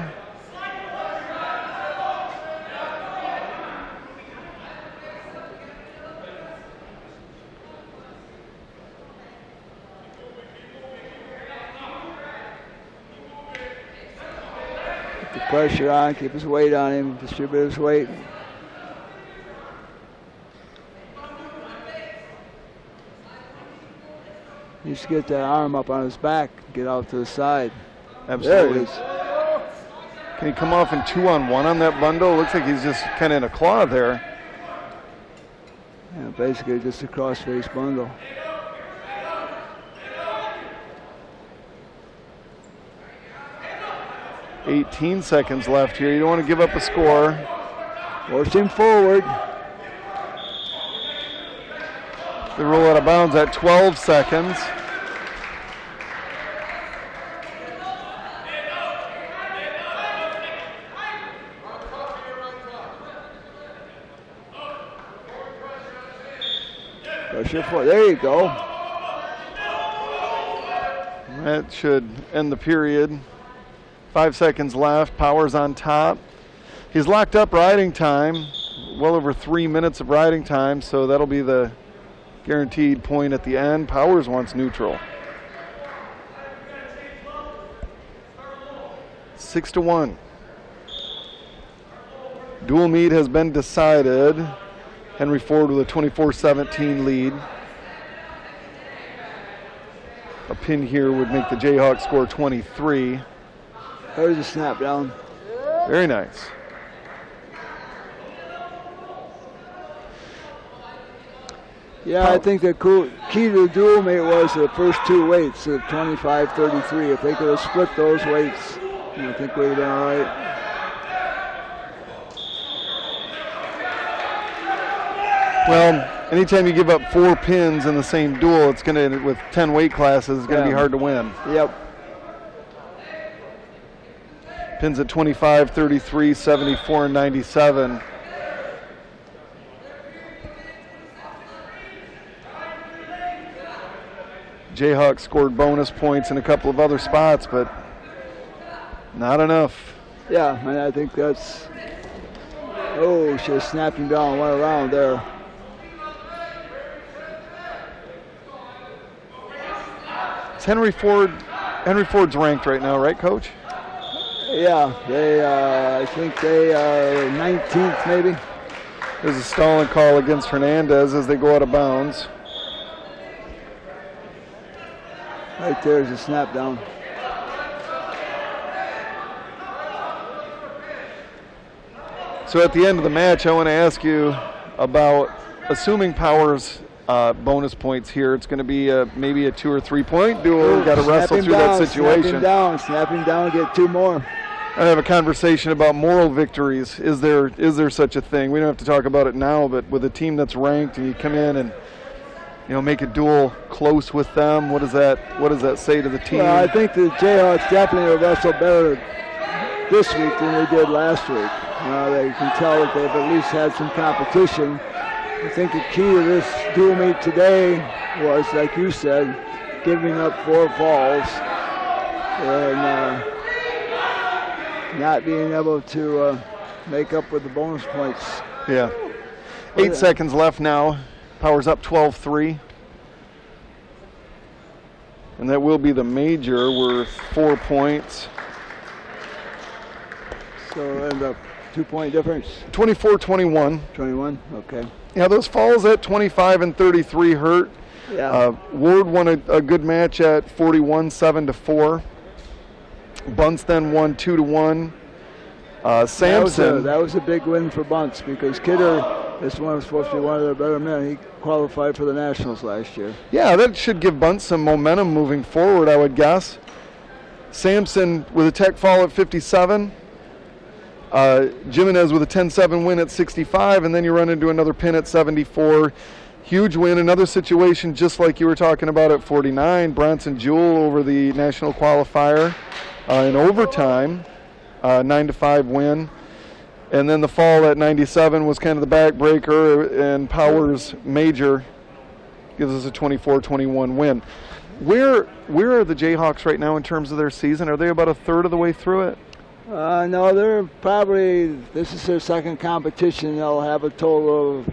Keep the pressure on, keep his weight on him, distribute his weight. He needs to get that arm up on his back, get out to the side. Absolutely. There it is. Can he come off in 2-on-1 on that bundle? Looks like he's just kind of in a claw there. Yeah, basically just a crossface bundle. "18 seconds left here. You don't want to give up a score. Force him forward. They roll out of bounds at 12 seconds. Pressure forward. There you go. That should end the period. 5 seconds left. Powers on top. He's locked up riding time. Well over 3 minutes of riding time, so that'll be the guaranteed point at the end. Powers wants neutral. 6-1. Dual meet has been decided. Henry Ford with a 24-17 lead. A pin here would make the Jayhawks score 23. There's a snap down. Very nice. Yeah, I think the key to the dual mate was the first two weights, the 25-33. If they could have split those weights, I think we would have been all right. Well, anytime you give up 4 pins in the same duel, it's going to, with 10 weight classes, it's going to be hard to win. Yep. Pins at 25, 33, 74, and 97. Jayhawks scored bonus points in a couple of other spots, but not enough. Yeah, and I think that's, oh, should have snapped him down one around there. It's Henry's ranked right now, right, Coach? Yeah, I think they are 19th maybe. There's a stalling call against Hernandez as they go out of bounds. Right there's a snap down. So at the end of the match, I want to ask you about, assuming Powers bonus points here, it's going to be maybe a 2 or 3 point duel. We've got to wrestle through that situation. Snap him down, get 2 more. I have a conversation about moral victories. Is there such a thing? We don't have to talk about it now, but with a team that's ranked and you come in and make a duel close with them, what does that say to the team? Well, I think the Jayhawks definitely will wrestle better this week than they did last week. They can tell that they've at least had some competition. I think the key to this dual meet today was, like you said, giving up 4 falls and not being able to make up with the bonus points. Yeah. 8 seconds left now. Powers up 12-3. And that will be the major worth 4 points. So end up 2 point difference. 24-21. 21, okay. Yeah, those falls at 25 and 33 hurt. Yeah. Ward won a good match at 41, 7-4. Bunce then won 2-1. Sampson. That was a big win for Bunce because Kidder, this one was supposed to be one of their better men. He qualified for the Nationals last year. Yeah, that should give Bunce some momentum moving forward, I would guess. Sampson with a tech fall at 57. Jimenez with a 10-7 win at 65, and then you run into another pin at 74. Huge win, another situation just like you were talking about at 49. Bronson Jewell over the national qualifier in overtime, 9-5 win. And then the fall at 97 was kind of the backbreaker, and Powers major gives us a 24-21 win. Where are the Jayhawks right now in terms of their season? Are they about a third of the way through it? No, they're probably, this is their second competition. They'll have a total of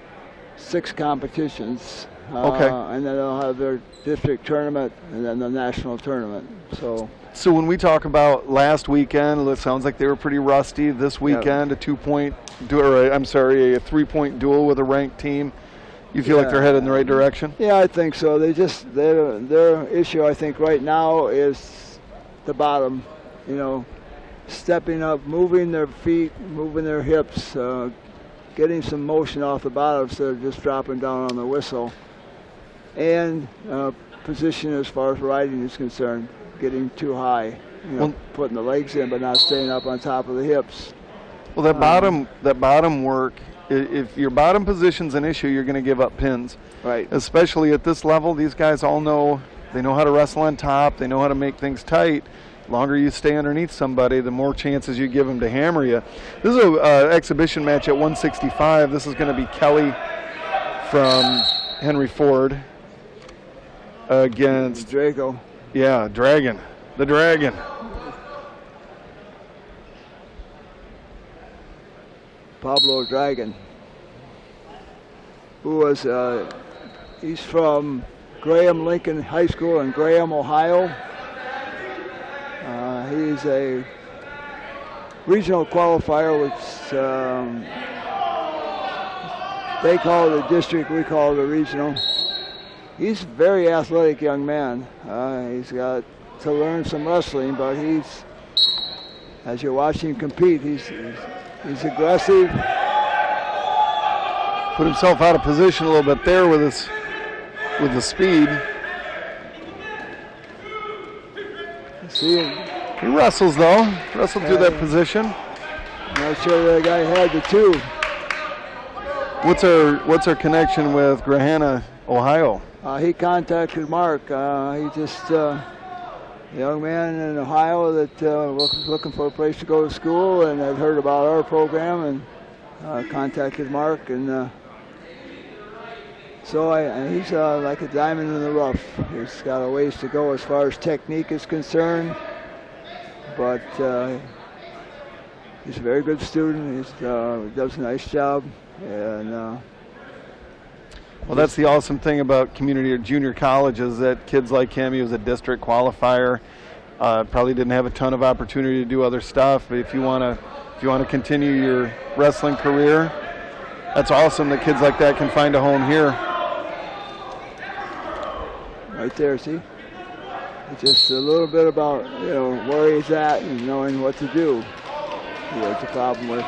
6 competitions. Okay. And then they'll have their district tournament and then the national tournament. So when we talk about last weekend, it sounds like they were pretty rusty. This weekend, a 3-point duel with a ranked team. You feel like they're headed in the right direction? Yeah, I think so. Their issue, I think, right now is the bottom. Stepping up, moving their feet, moving their hips, getting some motion off the bottom instead of just dropping down on the whistle. And position as far as riding is concerned, getting too high, putting the legs in but not staying up on top of the hips. Well, that bottom work, if your bottom position's an issue, you're going to give up pins. Right. Especially at this level, these guys all know, they know how to wrestle on top, they know how to make things tight. The longer you stay underneath somebody, the more chances you give them to hammer you. This is an exhibition match at 165. This is going to be Kelly from Henry Ford against Drago. Yeah, Dragon. The Dragon. Pablo Dragon, who was, he's from Graham Lincoln High School in Graham, Ohio. He's a regional qualifier, which they call it a district, we call it a regional. He's a very athletic young man. He's got to learn some wrestling, but as you're watching him compete, he's aggressive. Put himself out of position a little bit there with the speed. See him. He wrestles though. Wrestled through that position. I'm not sure that guy had the 2. What's our connection with Grahana, Ohio? He contacted Mark. He just a young man in Ohio that was looking for a place to go to school and had heard about our program and contacted Mark. And he's like a diamond in the rough. He's got a ways to go as far as technique is concerned, but he's a very good student. He does a nice job, and well, that's the awesome thing about community or junior colleges, that kids like him, he was a district qualifier, probably didn't have a ton of opportunity to do other stuff. But if you want to continue your wrestling career, that's awesome that kids like that can find a home here. Right there, see? It's just a little bit about, where he's at and knowing what to do. That's the problem with.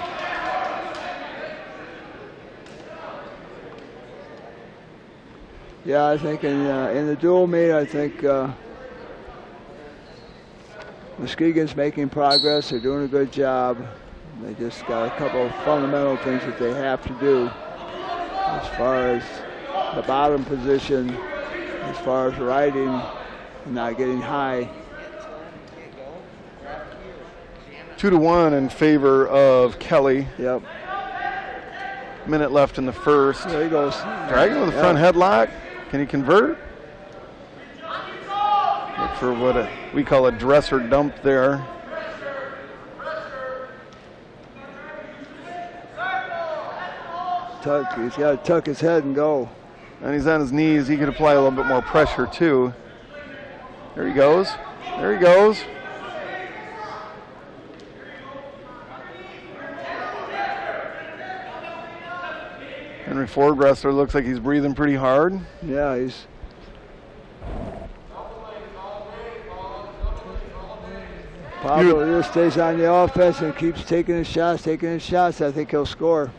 Yeah, I think in the dual meet, I think Muskegon's making progress. They're doing a good job. They just got a couple of fundamental things that they have to do as far as the bottom position, as far as riding and not getting high. 2-1 in favor of Kelly. Yep. Minute left in the first. There he goes. Dragon with a front headlock. Can he convert? Look for what we call a dresser dump there. Tuck. He's got to tuck his head and go. And he's on his knees. He could apply a little bit more pressure too. There he goes. There he goes. Henry Ford wrestler looks like he's breathing pretty hard. Yeah, he's. Pablo just stays on the offense and keeps taking his shots. I think he'll score.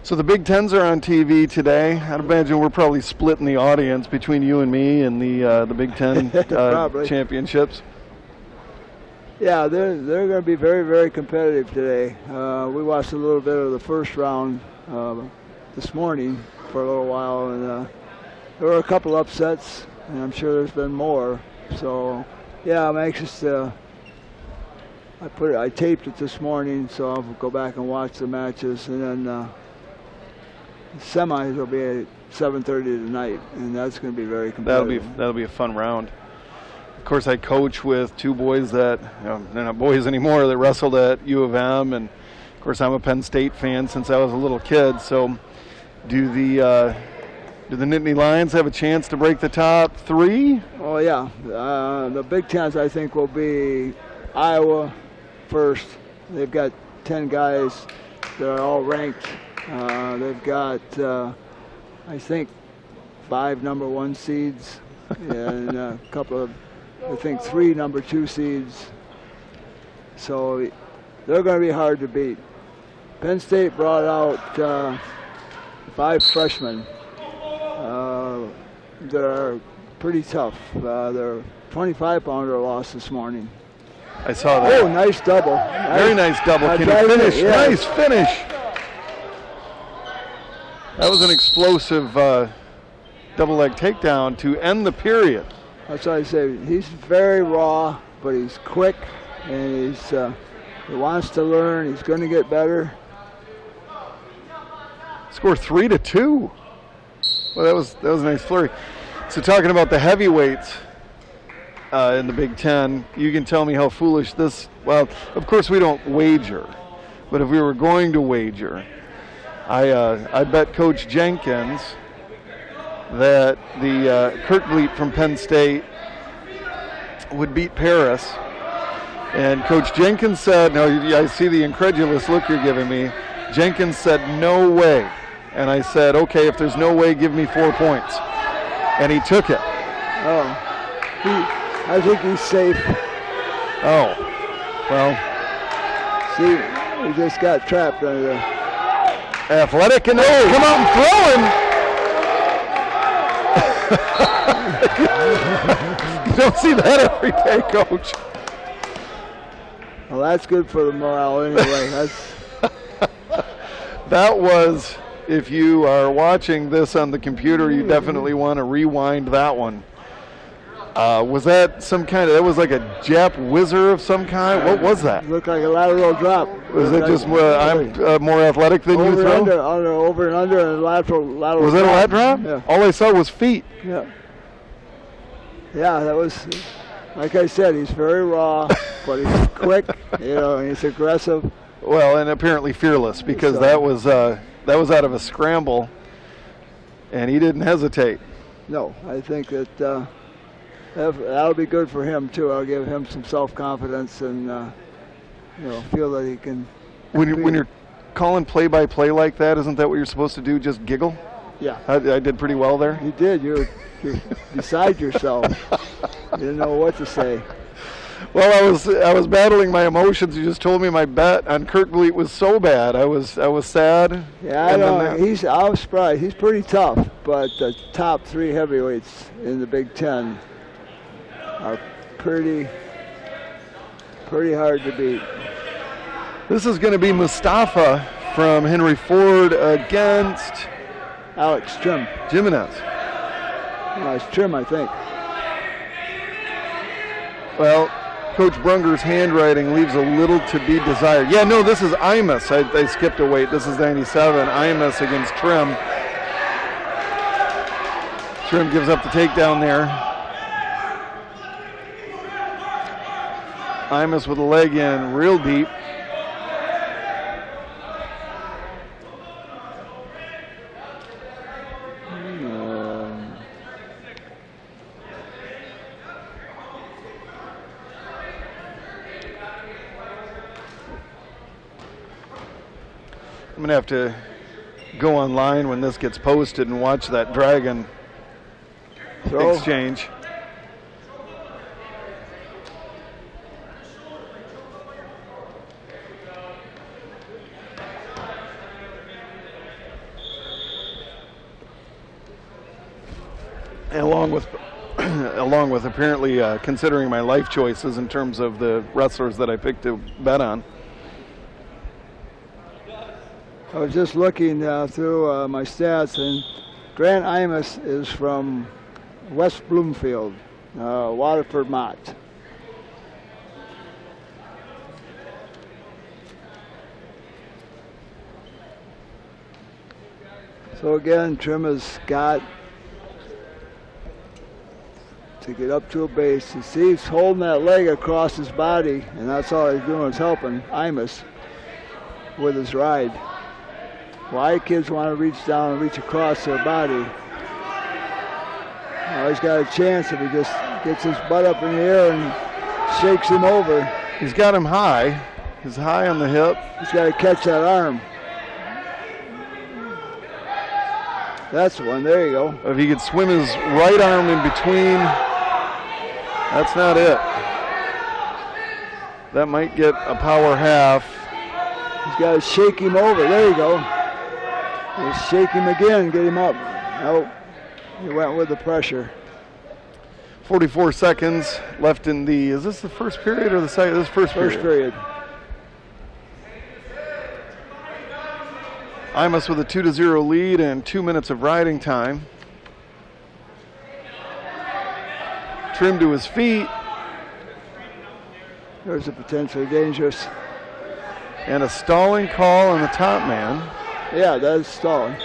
So the Big Tens are on TV today. I'd imagine we're probably splitting the audience between you and me and the Big Ten championships. Yeah, they're going to be very, very competitive today. We watched a little bit of the first round this morning for a little while, and there were a couple upsets, and I'm sure there's been more. So, yeah, I'm anxious to. I taped it this morning, so I'll go back and watch the matches, and then the semis will be at 7:30 tonight, and that's going to be very competitive. That'll be a fun round. Of course, I coach with two boys that they're not boys anymore that wrestled at U of M, and of course I'm a Penn State fan since I was a little kid. So, do the Nittany Lions have a chance to break the top 3? Oh yeah, the Big Tens I think will be Iowa first. They've got 10 guys that are all ranked. They've got I think 5 number 1 seeds and a couple of, I think 3 number 2 seeds. So they're going to be hard to beat. Penn State brought out 5 freshmen that are pretty tough. Their 25-pounder lost this morning. I saw that. Oh, nice double. Very nice double. Can you finish? Yeah. Nice finish. That was an explosive double leg takedown to end the period. That's why I say he's very raw, but he's quick, and he wants to learn. He's going to get better. Score 3-2. Well, that was a nice flurry. So talking about the heavyweights in the Big Ten, you can tell me how foolish this. Well, of course we don't wager, but if we were going to wager, I bet Coach Jenkins that the Kirkleet from Penn State would beat Paris. And Coach Jenkins said, no, I see the incredulous look you're giving me. Jenkins said, no way. And I said, okay, if there's no way, give me 4 points. And he took it. Oh, I think he's safe. Oh, well. See, he just got trapped under there. Athletic and come out and throwing. You don't see that every day, Coach. Well, that's good for the morale anyway. That was, if you are watching this on the computer, you definitely want to rewind that one. Was that some kind of, that was like a Jap whizzer of some kind? What was that? Looked like a lateral drop. Was it just, I'm more athletic than you throw? Over and under and lateral Was that a lat drop? Yeah. All I saw was feet. Yeah. Yeah, that was, like I said, he's very raw, but he's quick, and he's aggressive. Well, and apparently fearless, because that was out of a scramble, and he didn't hesitate. No, I think that that'll be good for him too. I'll give him some self-confidence and feel that he can. When you're calling play-by-play like that, isn't that what you're supposed to do? Just giggle? Yeah. I did pretty well there. You did. You're beside yourself. You didn't know what to say. Well, I was battling my emotions. You just told me my bet on Kirkleet was so bad. I was sad. Yeah, I know. I was surprised. He's pretty tough, but the top 3 heavyweights in the Big Ten are pretty hard to beat. This is going to be Mustafa from Henry Ford against Alex Trim. Jimenez. It's Trim, I think. Well, Coach Brunger's handwriting leaves a little to be desired. Yeah, no, this is Imus. I skipped a weight. This is 97. Imus against Trim. Trim gives up the takedown there. Imus with a leg in real deep. I'm going to have to go online when this gets posted and watch that Dragon exchange. And along with apparently considering my life choices in terms of the wrestlers that I picked to bet on. I was just looking through my stats, and Grant Imus is from West Bloomfield, Waterford Mott. So again, Trim has got to get up to a base. You see he's holding that leg across his body, and that's all he's doing is helping Imus with his ride. Why kids want to reach down and reach across their body? Now he's got a chance if he just gets his butt up in the air and shakes him over. He's got him high. He's high on the hip. He's got to catch that arm. That's the one. There you go. If he could swim his right arm in between, that's not it. That might get a power half. He's got to shake him over. There you go. Just shake him again, get him up. Nope. He went with the pressure. 44 seconds left in the, is this the first period or the second? This is first period. First period. Imus with a 2-0 lead and 2 minutes of riding time. Trim to his feet. There's a potentially dangerous. And a stalling call on the top man. Yeah, that is stalling.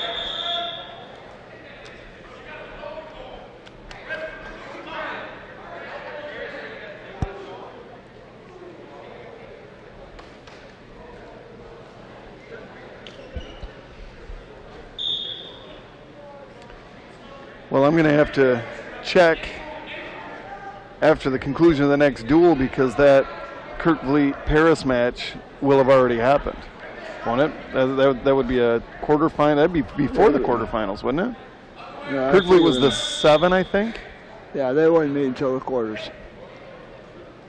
Well, I'm going to have to check after the conclusion of the next duel because that Kirkvliet-Paris match will have already happened, won't it? That would be a quarterfinal. That'd be before the quarterfinals, wouldn't it? Yeah, Kirkvliet was the 7, I think. Yeah, they wouldn't meet until the quarters.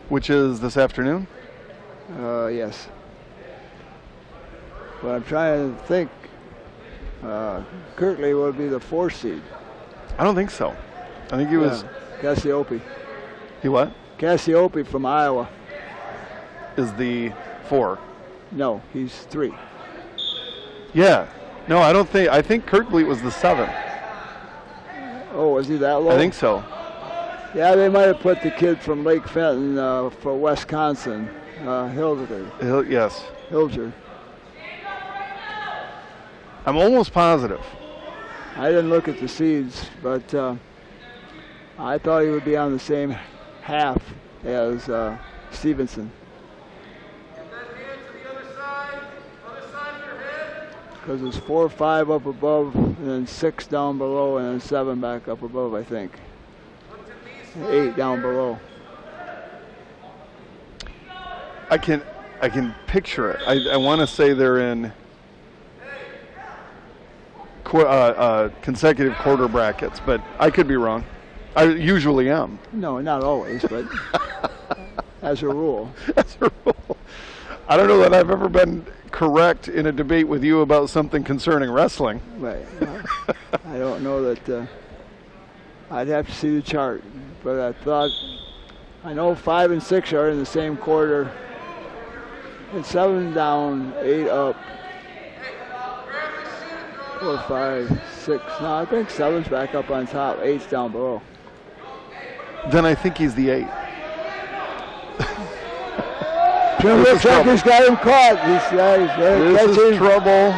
Which is this afternoon? Yes. But I'm trying to think. Kirkley would be the 4th seed. I don't think so. I think he was. Cassiope. He what? Cassiope from Iowa. Is the 4. No, he's 3. Yeah. No, I don't think. I think Kirkvliet was the 7. Oh, was he that low? I think so. Yeah, they might have put the kid from Lake Fenton for Wisconsin, Hilger. Yes. Hilger. I'm almost positive. I didn't look at the seeds, but I thought he would be on the same half as Stevenson. Because it's 4 or 5 up above, and then 6 down below, and then 7 back up above, I think. 8 down below. I can picture it. I want to say they're in consecutive quarter brackets, but I could be wrong. I usually am. No, not always, but as a rule. As a rule. I don't know that I've ever been correct in a debate with you about something concerning wrestling. Right. I don't know that. I'd have to see the chart, but I know 5 and 6 are in the same quarter, and 7 down, 8 up. 4, 5, 6. No, I think 7's back up on top. 8's down below. Then I think he's the 8. Looks like he's got him caught. This is trouble.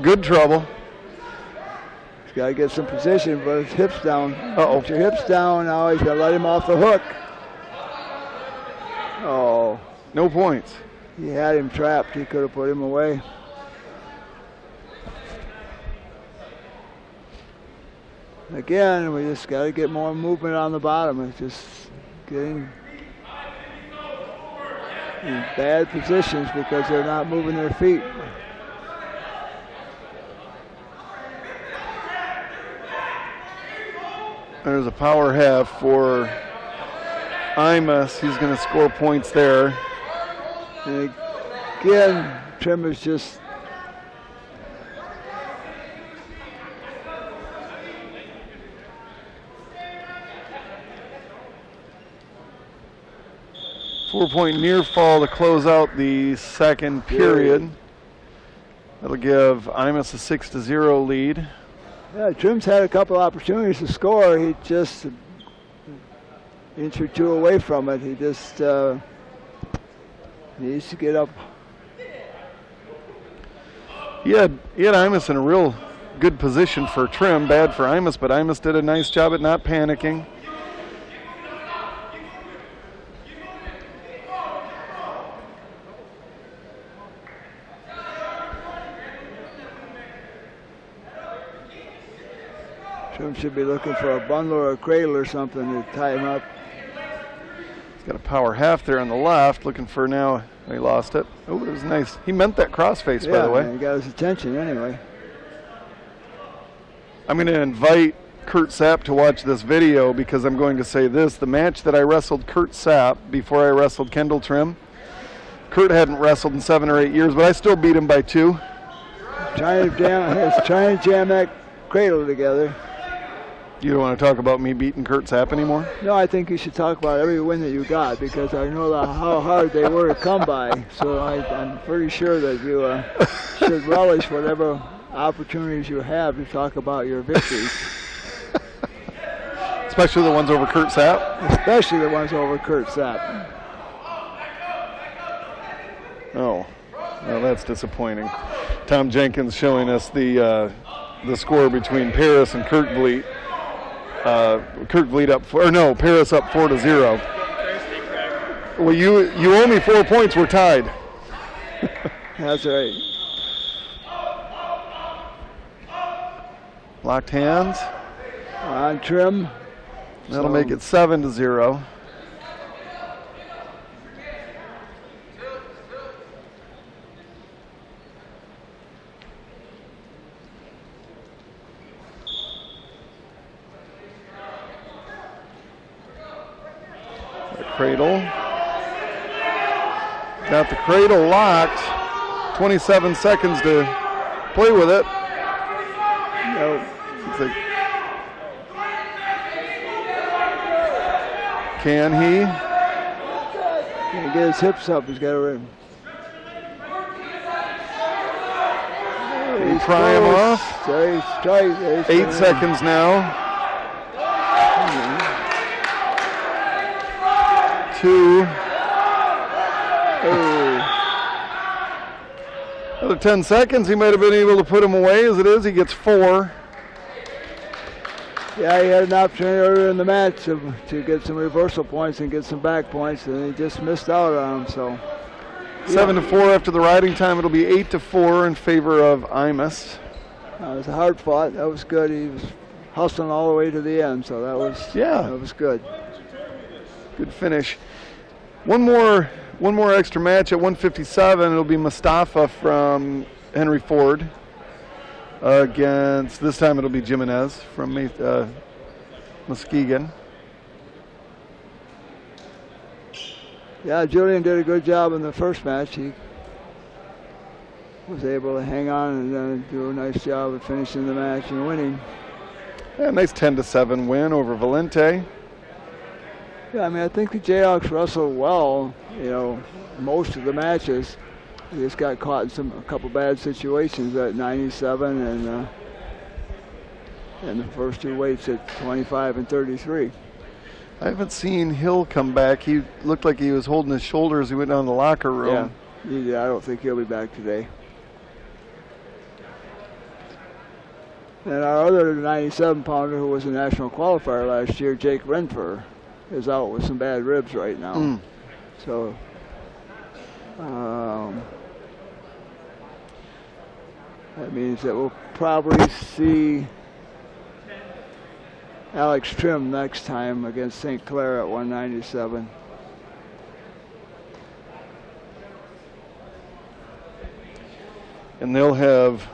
Good trouble. He's got to get some position, but his hips down. Uh-oh. Put your hips down now. He's got to let him off the hook. Oh. No points. He had him trapped. He could have put him away. Again, we just got to get more movement on the bottom. It's just getting in bad positions because they're not moving their feet. There's a power half for Imus. He's going to score points there. And again, Trim is just Four-point near fall to close out the second period. That'll give Imus a 6-0 lead. Yeah, Trim's had a couple opportunities to score. He just inch or two away from it. He just needs to get up. He had Imus in a real good position for Trim, bad for Imus, but Imus did a nice job at not panicking. Trim should be looking for a bundle or a cradle or something to tie him up. He's got a power half there on the left, looking for now. He lost it. Oh, it was nice. He meant that crossface, by the way. He got his attention anyway. I'm going to invite Kurt Sapp to watch this video because I'm going to say this. The match that I wrestled Kurt Sapp before I wrestled Kendall Trim, Kurt hadn't wrestled in 7 or 8 years, but I still beat him by 2. Trying to jam that cradle together. You don't want to talk about me beating Kurt Sapp anymore? No, I think you should talk about every win that you got because I know how hard they were to come by. So I'm pretty sure that you should relish whatever opportunities you have to talk about your victories. Especially the ones over Kurt Sapp? Especially the ones over Kurt Sapp. Oh, well, that's disappointing. Tom Jenkins showing us the score between Paris and Kurt Vliet. Kurt Vliet up, Paris up 4-0. Well, you owe me 4 points. We're tied. That's right. Locked hands. On Trim. That'll make it 7-0. Cradle. Got the cradle locked. 27 seconds to play with it. Nope. Can he? Can't get his hips up. He's got to. Can he pry him off? So he's tight. 8 seconds now. 2. Another 10 seconds, he might have been able to put him away. As it is, he gets 4. Yeah, he had an opportunity earlier in the match to get some reversal points and get some back points, and he just missed out on them. So 7-4 after the riding time. It'll be 8-4 in favor of Imus. It was a hard fought. That was good. He was hustling all the way to the end, so that was good. Good finish. One more extra match at 157. It'll be Mustafa from Henry Ford against, this time it'll be Jimenez from Muskegon. Yeah, Julian did a good job in the first match. He was able to hang on and do a nice job of finishing the match and winning. Yeah, nice 10-7 win over Valente. Yeah, I mean, I think the Jayhawks wrestled well, most of the matches. They just got caught in a couple bad situations at 97 and the first 2 weights at 25 and 33. I haven't seen Hill come back. He looked like he was holding his shoulder as he went down the locker room. Yeah, I don't think he'll be back today. And our other 97-pounder who was a national qualifier last year, Jake Renfer, is out with some bad ribs right now. So that means that we'll probably see Alex Trim next time against St. Clair at 197. And they'll have,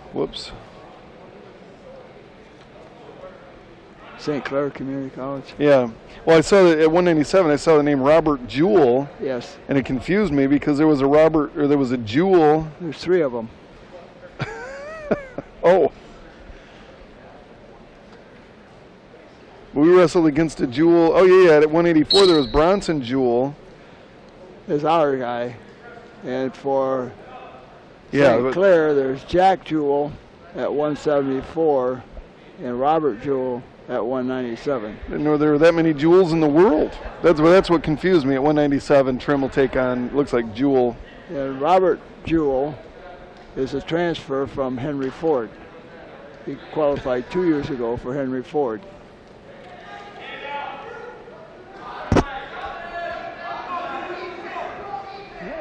St. Clair Community College. Yeah. Well, I saw that at 197, I saw the name Robert Jewell. Yes. And it confused me because there was a Jewell. There's 3 of them. Oh. We wrestled against a Jewell. Oh, yeah, at 184, there was Bronson Jewell. There's our guy. And for St. Clair, there's Jack Jewell at 174 and Robert Jewell at 197. Didn't know there were that many Jewels in the world. That's what confused me. At 197, Trim will take on, looks like Jewel. And Robert Jewell is a transfer from Henry Ford. He qualified 2 years ago for Henry Ford.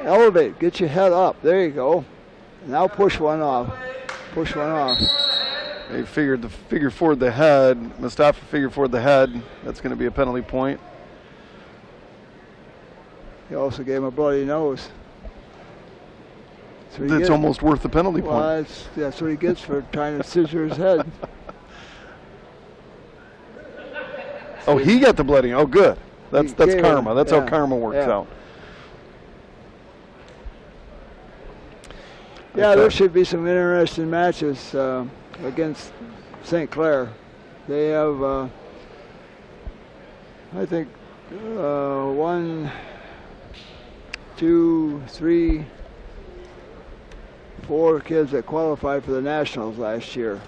Elevate, get your head up. There you go. Now push one off. Push one off. They figure forward the head. Mustafa figure forward the head. That's going to be a penalty point. He also gave him a bloody nose. That's almost worth the penalty point. That's what he gets for trying to scissor his head. Oh, he got the bloody. Oh, good. That's karma. That's how karma works out. Yeah, there should be some interesting matches against St. Clair. They have, I think, 1, 2, 3, 4 kids that qualified for the Nationals last year.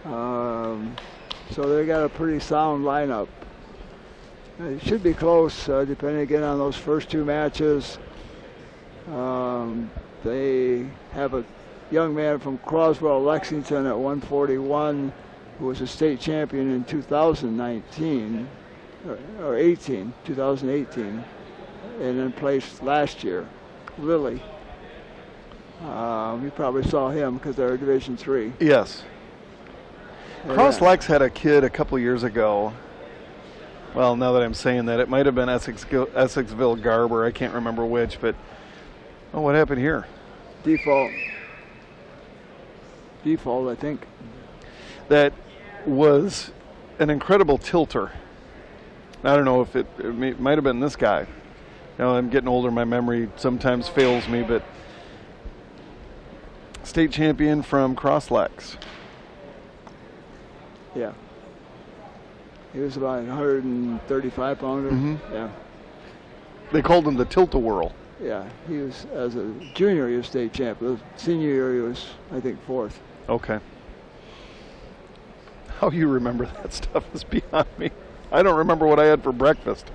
So they got a pretty sound lineup. It should be close, depending again on those first 2 matches. They have a young man from Croswell, Lexington at 141 who was a state champion in 2019, or 2018, and then placed last year, Lily. You probably saw him because they're Division III. Yes. Cross Lex had a kid a couple years ago. Well, now that I'm saying that, it might have been Essexville Garber. I can't remember which, but what happened here? Default, I think. That was an incredible tilter. I don't know if it might have been this guy. You know, I'm getting older. My memory sometimes fails me, but state champion from Cross Lex. Yeah. He was about 135 pounder. Mm-hmm. Yeah. They called him the Tilt-A-Whirl. Yeah, he was, as a junior, he was state champ. The senior year, he was, I think, 4th. Okay. How you remember that stuff is beyond me. I don't remember what I had for breakfast.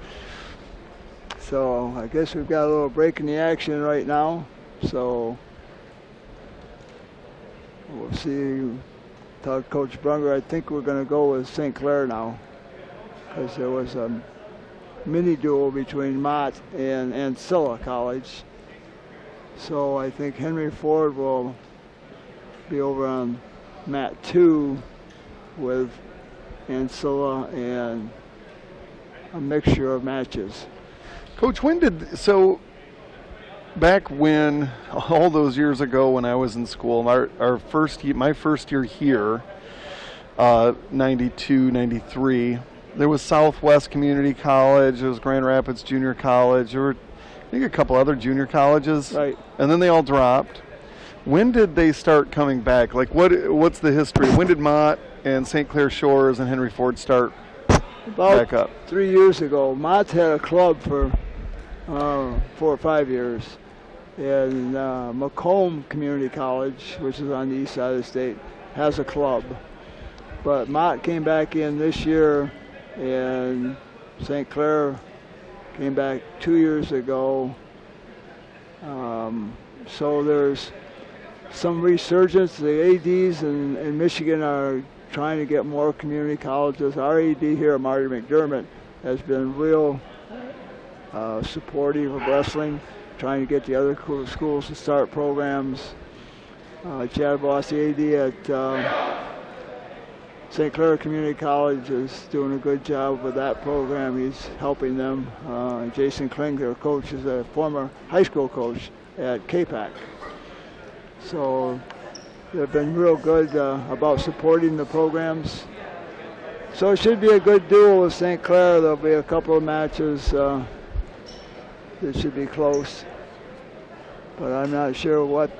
So I guess we've got a little break in the action right now. So we'll see. Tell Coach Brunger, I think we're going to go with St. Clair now, because there was a mini duel between Mott and Ancilla College. So I think Henry Ford will be over on mat 2 with Ancilla and a mixture of matches. Coach, back when, all those years ago when I was in school, my first year here, 92, 93, there was Southwest Community College, there was Grand Rapids Junior College, there were, I think, a couple other junior colleges. Right. And then they all dropped. When did they start coming back? Like, what's the history? When did Mott and St. Clair Shores and Henry Ford start back up? 3 years ago. Mott had a club for 4 or 5 years. And Macomb Community College, which is on the east side of the state, has a club. But Mott came back in this year, and St. Clair came back 2 years ago. So there's some resurgence. The ADs in Michigan are trying to get more community colleges. Our AD here, Marty McDermott, has been real supportive of wrestling, trying to get the other schools to start programs. Chad Voss, the AD at St. Clair Community College, is doing a good job with that program. He's helping them. Jason Kling, their coach, is a former high school coach at KPAC. So they've been real good about supporting the programs. So it should be a good duel with St. Clair. There'll be a couple of matches that should be close. But I'm not sure what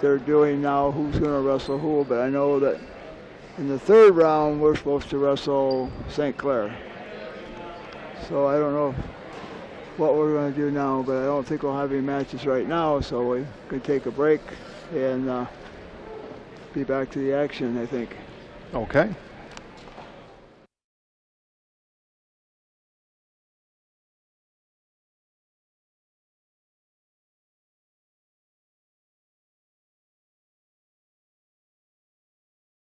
they're doing now, who's going to wrestle who, but I know that in the 3rd round, we're supposed to wrestle St. Clair. So I don't know what we're going to do now, but I don't think we'll have any matches right now, so we can take a break and be back to the action, I think. Okay.